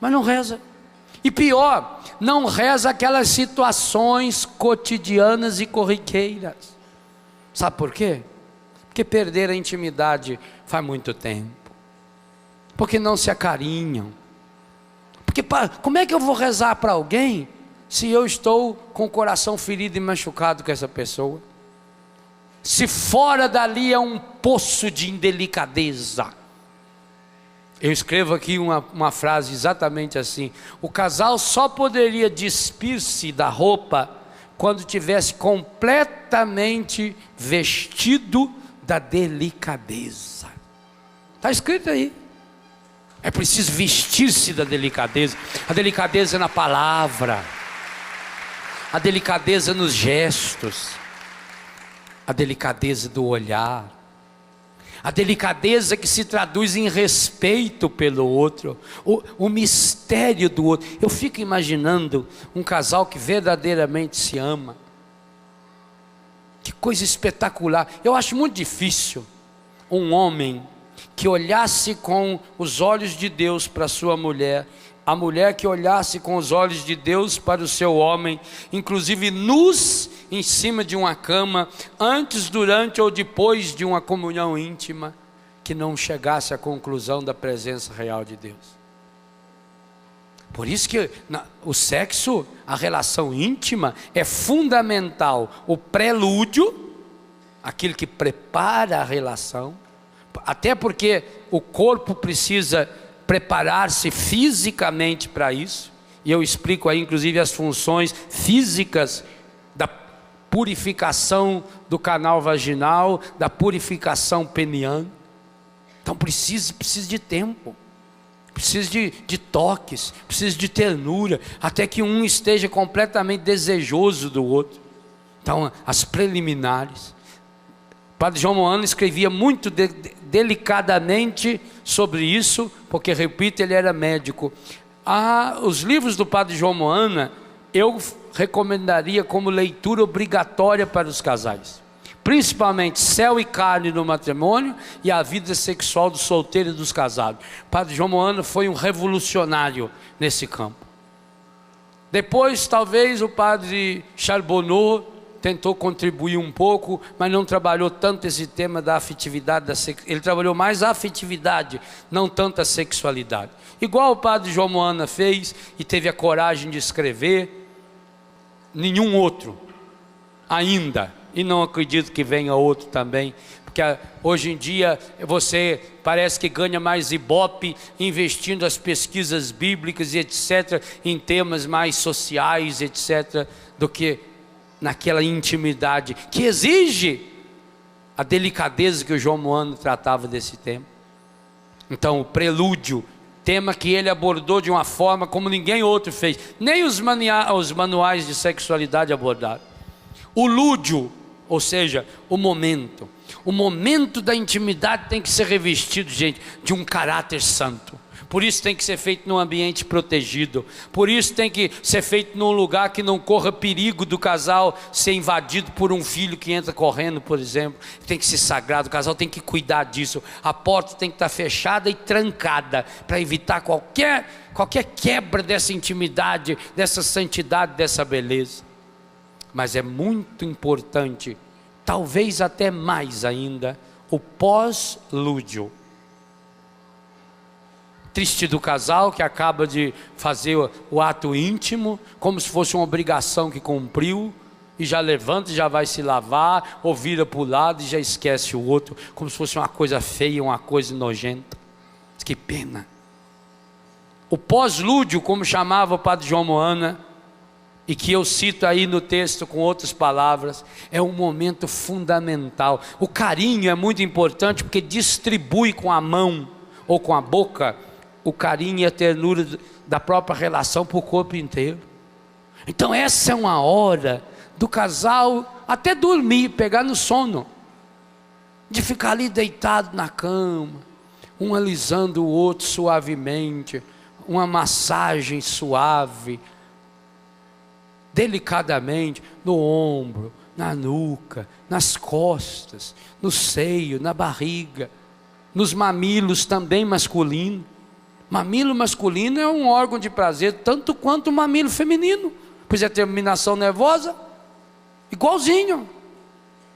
Speaker 2: mas não reza. E pior, não reza aquelas situações cotidianas e corriqueiras. Sabe por quê? Porque perder a intimidade faz muito tempo. Porque não se acarinham. Porque como é que eu vou rezar para alguém se eu estou com o coração ferido e machucado com essa pessoa? Se fora dali é um poço de indelicadeza. Eu escrevo aqui uma frase exatamente assim: o casal só poderia despir-se da roupa quando tivesse completamente vestido da delicadeza. Está escrito aí. É preciso vestir-se da delicadeza. A delicadeza na palavra, a delicadeza nos gestos, a delicadeza do olhar, a delicadeza que se traduz em respeito pelo outro, o mistério do outro. Eu fico imaginando um casal que verdadeiramente se ama. Que coisa espetacular. Eu acho muito difícil um homem que olhasse com os olhos de Deus para sua mulher, a mulher que olhasse com os olhos de Deus para o seu homem, inclusive nus em cima de uma cama, antes, durante ou depois de uma comunhão íntima, que não chegasse à conclusão da presença real de Deus. Por isso que o sexo, a relação íntima, é fundamental. O prelúdio, aquilo que prepara a relação, até porque o corpo precisa preparar-se fisicamente para isso, e eu explico aí inclusive as funções físicas da purificação do canal vaginal, da purificação peniana. Então precisa de tempo, precisa de toques, precisa de ternura, até que um esteja completamente desejoso do outro. Então as preliminares. O padre João Moana escrevia muito delicadamente sobre isso, porque, repito, ele era médico. Os livros do padre João Moana, eu recomendaria como leitura obrigatória para os casais, principalmente Céu e Carne no Matrimônio e a Vida Sexual do Solteiro e dos Casados. O padre João Moana foi um revolucionário nesse campo. Depois, talvez, o padre Charbonneau tentou contribuir um pouco, mas não trabalhou tanto esse tema da afetividade, ele trabalhou mais a afetividade, não tanto a sexualidade. Igual o padre João Moana fez e teve a coragem de escrever, nenhum outro ainda, e não acredito que venha outro também, porque hoje em dia você parece que ganha mais ibope investindo as pesquisas bíblicas e etc, em temas mais sociais, etc, do que naquela intimidade que exige a delicadeza que o João Moana tratava desse tema. Então o prelúdio, tema que ele abordou de uma forma como ninguém outro fez, nem os manuais de sexualidade abordaram. O lúdio, ou seja, o momento da intimidade tem que ser revestido, gente, de um caráter santo. Por isso tem que ser feito num ambiente protegido. Por isso tem que ser feito num lugar que não corra perigo do casal ser invadido por um filho que entra correndo, por exemplo. Tem que ser sagrado, o casal tem que cuidar disso. A porta tem que estar fechada e trancada para evitar qualquer quebra dessa intimidade, dessa santidade, dessa beleza. Mas é muito importante, talvez até mais ainda, o pós-lúdio. Triste do casal que acaba de fazer o ato íntimo, como se fosse uma obrigação que cumpriu, e já levanta e já vai se lavar, ou vira para o lado e já esquece o outro, como se fosse uma coisa feia, uma coisa nojenta. Que pena. O pós-lúdio, como chamava o padre João Moana, e que eu cito aí no texto com outras palavras, é um momento fundamental. O carinho é muito importante porque distribui com a mão ou com a boca o carinho e a ternura da própria relação para o corpo inteiro. Então essa é uma hora do casal até dormir, pegar no sono, de ficar ali deitado na cama, um alisando o outro suavemente, uma massagem suave, delicadamente, no ombro, na nuca, nas costas, no seio, na barriga, nos mamilos também masculinos. Mamilo masculino é um órgão de prazer tanto quanto o mamilo feminino, pois é terminação nervosa, igualzinho,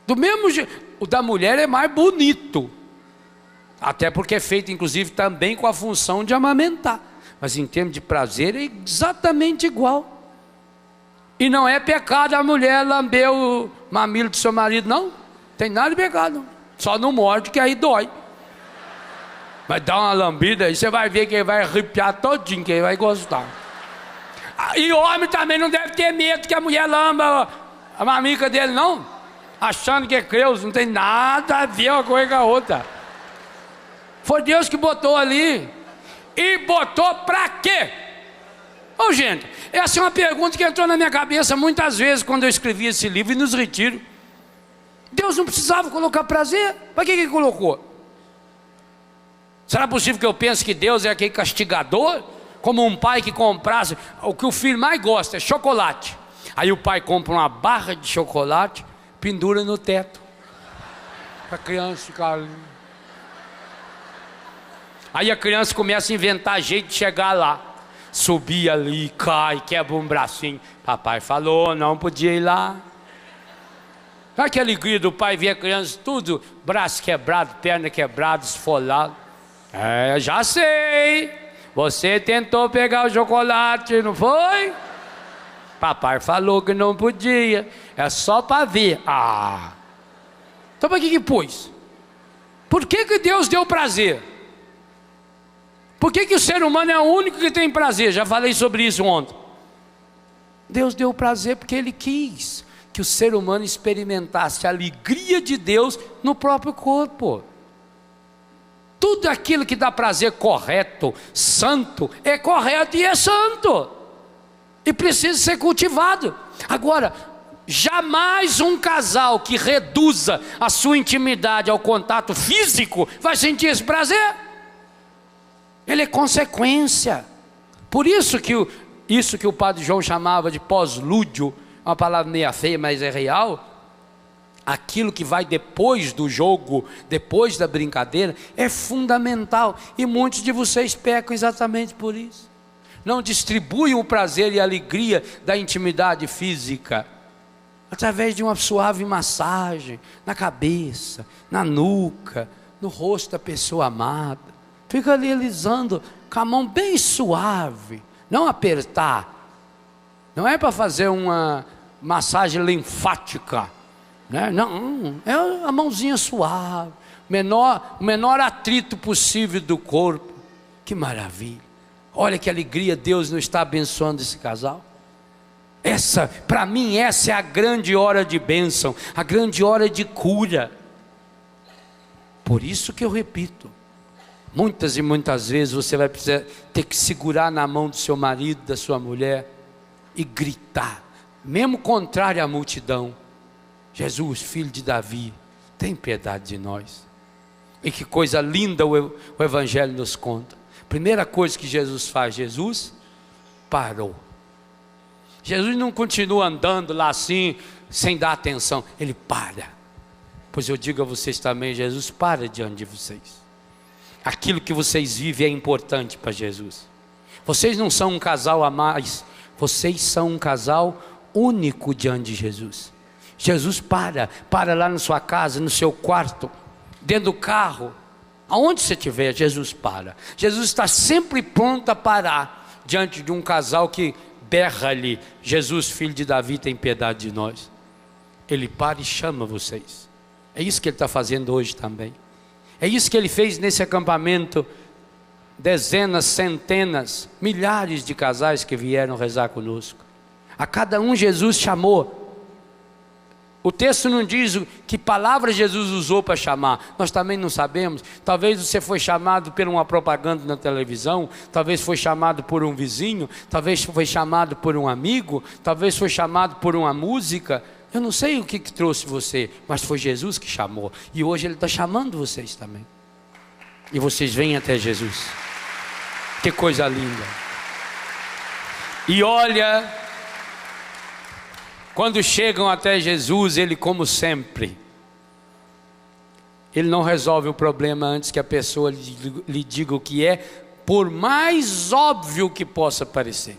Speaker 2: do mesmo jeito. O da mulher é mais bonito, até porque é feito inclusive também com a função de amamentar, mas em termos de prazer é exatamente igual. E não é pecado a mulher lamber o mamilo do seu marido, não tem nada de pecado, só não morde que aí dói. Vai dar uma lambida e você vai ver que ele vai arrepiar todinho, que ele vai gostar. E o homem também não deve ter medo que a mulher lamba a mamica dele, não. Achando que é Deus, não tem nada a ver uma coisa com a outra. Foi Deus que botou ali. E botou pra quê? Ô gente, essa é uma pergunta que entrou na minha cabeça muitas vezes quando eu escrevi esse livro e nos retiros. Deus não precisava colocar prazer, para que ele colocou? Será possível que eu pense que Deus é aquele castigador? Como um pai que comprasse, o que o filho mais gosta é chocolate. Aí o pai compra uma barra de chocolate, pendura no teto, para a criança ficar ali. Aí a criança começa a inventar jeito de chegar lá. Subir ali, cai, quebra um bracinho. Papai falou, não podia ir lá. Olha que alegria do pai ver a criança tudo, braço quebrado, perna quebrada, esfolado. É, já sei. Você tentou pegar o chocolate, não foi? Papai falou que não podia. É só para ver. Ah. Então para que pôs? Por que Deus deu prazer? Por que o ser humano é o único que tem prazer? Já falei sobre isso ontem. Deus deu prazer porque Ele quis que o ser humano experimentasse a alegria de Deus no próprio corpo. Tudo aquilo que dá prazer correto, santo, é correto e é santo. E precisa ser cultivado. Agora, jamais um casal que reduza a sua intimidade ao contato físico vai sentir esse prazer. Ele é consequência. Por isso que o padre João chamava de pós-lúdio, uma palavra meio feia, mas é real. Aquilo que vai depois do jogo, depois da brincadeira, é fundamental. E muitos de vocês pecam exatamente por isso. Não distribuem o prazer e a alegria da intimidade física através de uma suave massagem na cabeça, na nuca, no rosto da pessoa amada. Fica ali alisando com a mão bem suave, não apertar. Não é para fazer uma massagem linfática, né? Não, é a mãozinha suave, o menor atrito possível do corpo. Que maravilha! Olha que alegria, Deus não está abençoando esse casal. Para mim, essa é a grande hora de bênção, a grande hora de cura. Por isso que eu repito, muitas e muitas vezes você vai precisar ter que segurar na mão do seu marido, da sua mulher e gritar, mesmo contrário à multidão: Jesus, filho de Davi, tem piedade de nós. E que coisa linda o Evangelho nos conta. Primeira coisa que Jesus faz, Jesus parou. Jesus não continua andando lá assim, sem dar atenção, Ele para. Pois eu digo a vocês também, Jesus para diante de vocês. Aquilo que vocês vivem é importante para Jesus. Vocês não são um casal a mais, vocês são um casal único diante de Jesus. Jesus para lá na sua casa, no seu quarto, dentro do carro, aonde você estiver, Jesus para. Jesus está sempre pronto a parar diante de um casal que berra ali: Jesus, filho de Davi, tem piedade de nós. Ele para e chama vocês. É isso que Ele está fazendo hoje também. É isso que Ele fez nesse acampamento. Dezenas, centenas, milhares de casais que vieram rezar conosco. A cada um Jesus chamou. O texto não diz que palavra Jesus usou para chamar. Nós também não sabemos. Talvez você foi chamado por uma propaganda na televisão. Talvez foi chamado por um vizinho. Talvez foi chamado por um amigo. Talvez foi chamado por uma música. Eu não sei o que trouxe você, mas foi Jesus que chamou. E hoje Ele está chamando vocês também. E vocês vêm até Jesus. Que coisa linda. E olha, quando chegam até Jesus, Ele, como sempre, Ele não resolve o problema antes que a pessoa lhe diga o que é, por mais óbvio que possa parecer.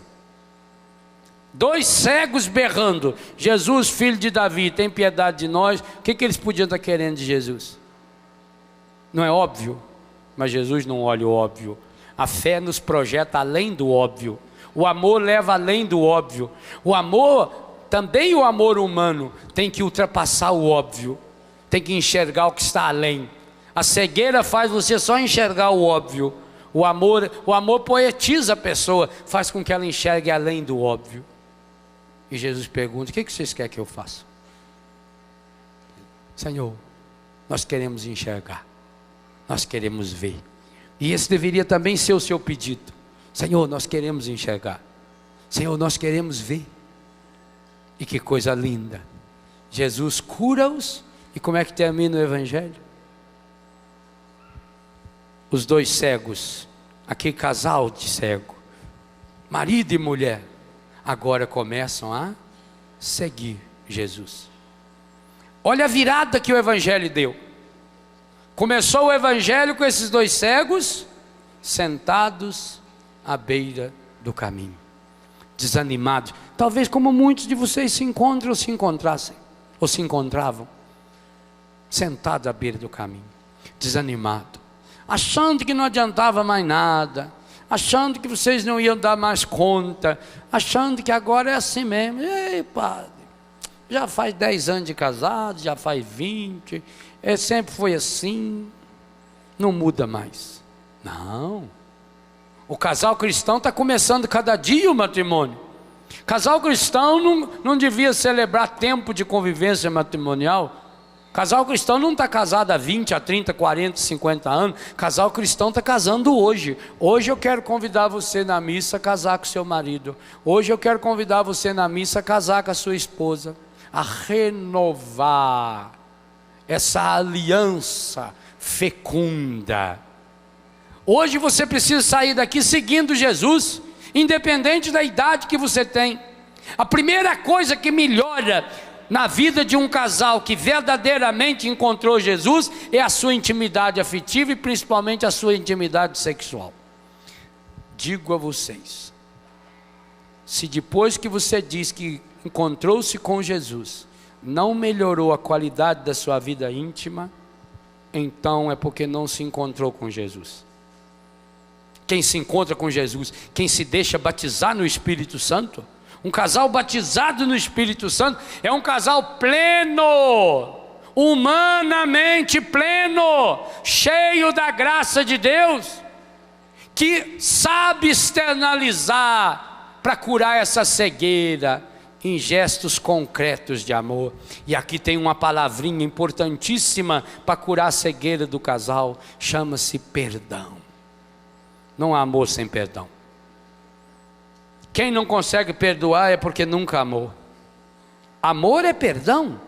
Speaker 2: 2 cegos berrando: Jesus, filho de Davi, tem piedade de nós. O que eles podiam estar querendo de Jesus? Não é óbvio? Mas Jesus não olha o óbvio. A fé nos projeta além do óbvio. O amor leva além do óbvio. O amor, também o amor humano, tem que ultrapassar o óbvio. Tem que enxergar o que está além. A cegueira faz você só enxergar o óbvio. O amor poetiza a pessoa, faz com que ela enxergue além do óbvio. E Jesus pergunta: o que vocês querem que eu faça? Senhor, nós queremos enxergar, nós queremos ver. E esse deveria também ser o seu pedido. Senhor, nós queremos enxergar. Senhor, nós queremos ver. E que coisa linda. Jesus cura-os. E como é que termina o evangelho? Os dois cegos, aquele casal de cego, marido e mulher, agora começam a seguir Jesus. Olha a virada que o evangelho deu. Começou o evangelho com esses dois cegos sentados à beira do caminho, desanimados, talvez como muitos de vocês se encontram ou se encontrassem, ou se encontravam, sentados à beira do caminho, desanimados, achando que não adiantava mais nada, achando que vocês não iam dar mais conta, achando que agora é assim mesmo. Ei, padre, já faz 10 anos de casado, já faz 20, sempre foi assim, não muda mais. Não, o casal cristão está começando cada dia o matrimônio. Casal cristão não devia celebrar tempo de convivência matrimonial. Casal cristão não está casado há 20, há 30, 40, 50 anos. Casal cristão está casando hoje. Hoje eu quero convidar você na missa a casar com seu marido. Hoje eu quero convidar você na missa a casar com a sua esposa. A renovar essa aliança fecunda. Hoje você precisa sair daqui seguindo Jesus, independente da idade que você tem. A primeira coisa que melhora na vida de um casal que verdadeiramente encontrou Jesus é a sua intimidade afetiva e principalmente a sua intimidade sexual. Digo a vocês, se depois que você diz que encontrou-se com Jesus, não melhorou a qualidade da sua vida íntima, então é porque não se encontrou com Jesus. Quem se encontra com Jesus, quem se deixa batizar no Espírito Santo, um casal batizado no Espírito Santo é um casal pleno, humanamente pleno, cheio da graça de Deus, que sabe externalizar para curar essa cegueira em gestos concretos de amor. E aqui tem uma palavrinha importantíssima para curar a cegueira do casal, chama-se perdão. Não há amor sem perdão. Quem não consegue perdoar é porque nunca amou. Amor é perdão.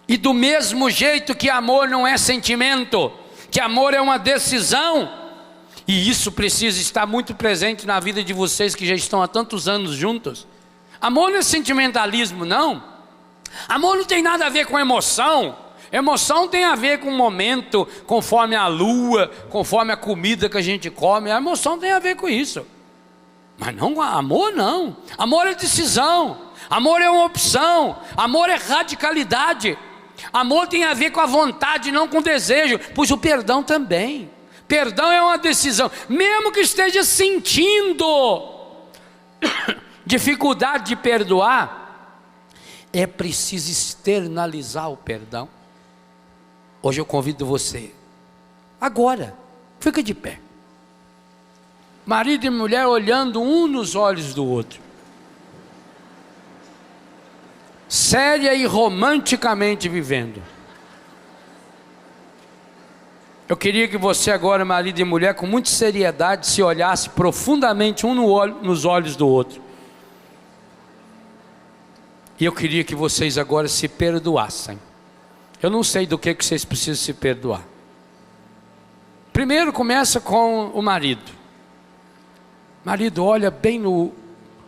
Speaker 2: E do mesmo jeito que amor não é sentimento, que amor é uma decisão, e isso precisa estar muito presente na vida de vocês que já estão há tantos anos juntos. Amor não é sentimentalismo, não. Amor não tem nada a ver com emoção. Emoção tem a ver com o momento, conforme a lua, conforme a comida que a gente come. A emoção tem a ver com isso. Mas não, amor não. Amor é decisão. Amor é uma opção. Amor é radicalidade. Amor tem a ver com a vontade, não com o desejo. Pois o perdão também. Perdão é uma decisão. Mesmo que esteja sentindo dificuldade de perdoar, é preciso externalizar o perdão. Hoje eu convido você, agora, fica de pé, marido e mulher olhando um nos olhos do outro, séria e romanticamente vivendo. Eu queria que você agora, marido e mulher, com muita seriedade, se olhasse profundamente um nos olhos do outro. E eu queria que vocês agora se perdoassem. Eu não sei do que vocês precisam se perdoar. Primeiro começa com o marido. Marido, olha bem no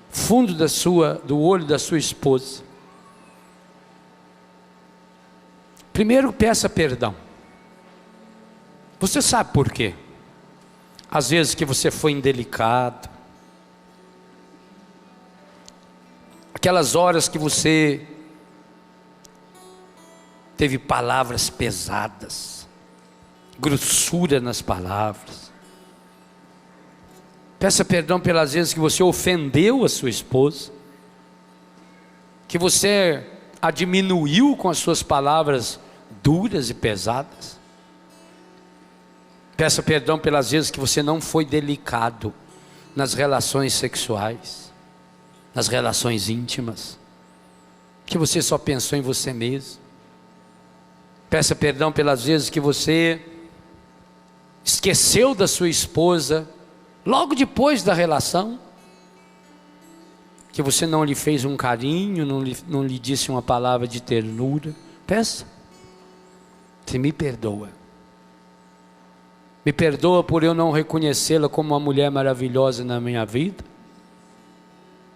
Speaker 2: fundo do olho da sua esposa. Primeiro peça perdão. Você sabe por quê? Às vezes que você foi indelicado. Aquelas horas que você teve palavras pesadas, grossura nas palavras. Peça perdão pelas vezes que você ofendeu a sua esposa, que você a diminuiu com as suas palavras duras e pesadas. Peça perdão pelas vezes que você não foi delicado nas relações sexuais, nas relações íntimas, que você só pensou em você mesmo. Peça perdão pelas vezes que você esqueceu da sua esposa logo depois da relação, que você não lhe fez um carinho, não lhe disse uma palavra de ternura. Peça. Você me perdoa. Me perdoa por eu não reconhecê-la como uma mulher maravilhosa na minha vida.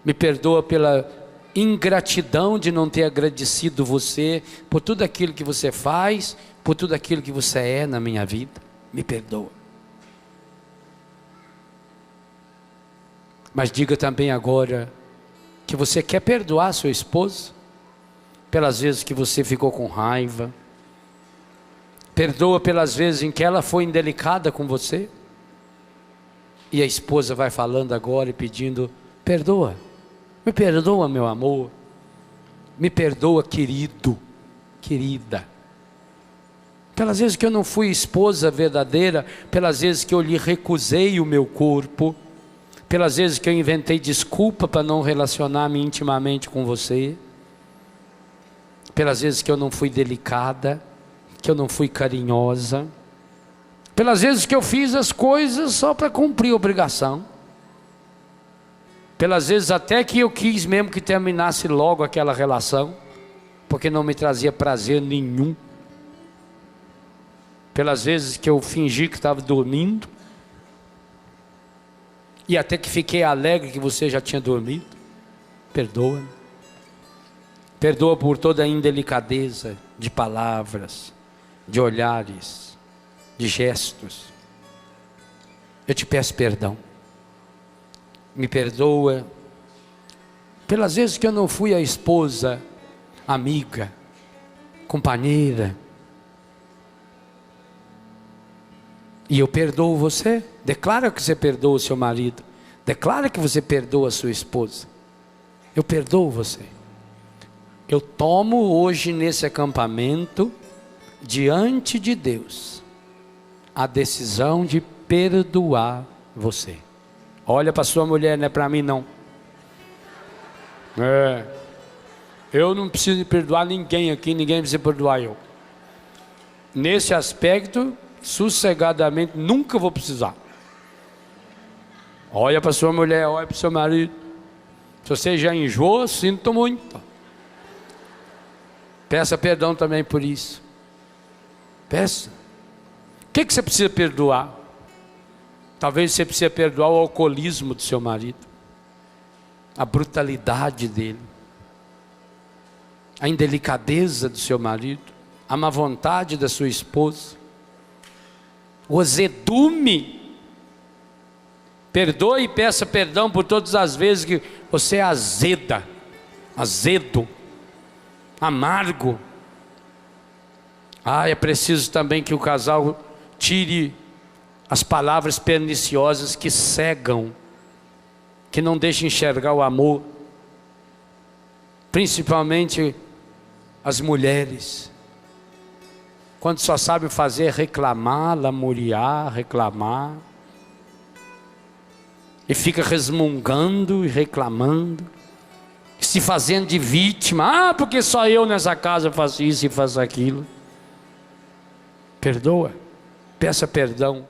Speaker 2: Me perdoa pela ingratidão de não ter agradecido você por tudo aquilo que você faz, por tudo aquilo que você é na minha vida. Me perdoa. Mas diga também agora que você quer perdoar sua esposa pelas vezes que você ficou com raiva. Perdoa pelas vezes em que ela foi indelicada com você. E a esposa vai falando agora e pedindo: perdoa, me perdoa, meu amor, me perdoa, querido, querida, pelas vezes que eu não fui esposa verdadeira, pelas vezes que eu lhe recusei o meu corpo, pelas vezes que eu inventei desculpa para não relacionar-me intimamente com você, pelas vezes que eu não fui delicada, que eu não fui carinhosa, pelas vezes que eu fiz as coisas só para cumprir a obrigação, pelas vezes até que eu quis mesmo que terminasse logo aquela relação, porque não me trazia prazer nenhum, pelas vezes que eu fingi que estava dormindo, e até que fiquei alegre que você já tinha dormido. Perdoa-me. Perdoa por toda a indelicadeza de palavras, de olhares, de gestos. Eu te peço perdão. Me perdoa pelas vezes que eu não fui a esposa, amiga, companheira. E eu perdoo você. Declara que você perdoa o seu marido. Declara que você perdoa a sua esposa. Eu perdoo você. Eu tomo hoje nesse acampamento, diante de Deus, a decisão de perdoar você. Olha para sua mulher, não é para mim não. Eu não preciso de perdoar ninguém aqui, ninguém precisa perdoar eu. Nesse aspecto, sossegadamente, nunca vou precisar. Olha para sua mulher, olha para o seu marido. Se você já enjoa, sinto muito. Peça perdão também por isso. Peça. O que você precisa perdoar? Talvez você precise perdoar o alcoolismo do seu marido, a brutalidade dele, a indelicadeza do seu marido, a má vontade da sua esposa, o azedume. Perdoe e peça perdão por todas as vezes que você é azeda, azedo, amargo. É preciso também que o casal tire as palavras perniciosas que cegam, que não deixam enxergar o amor, principalmente as mulheres, quando só sabem fazer reclamar, lamuriar, reclamar, e fica resmungando e reclamando, se fazendo de vítima. Porque só eu nessa casa faço isso e faço aquilo. Perdoa, peça perdão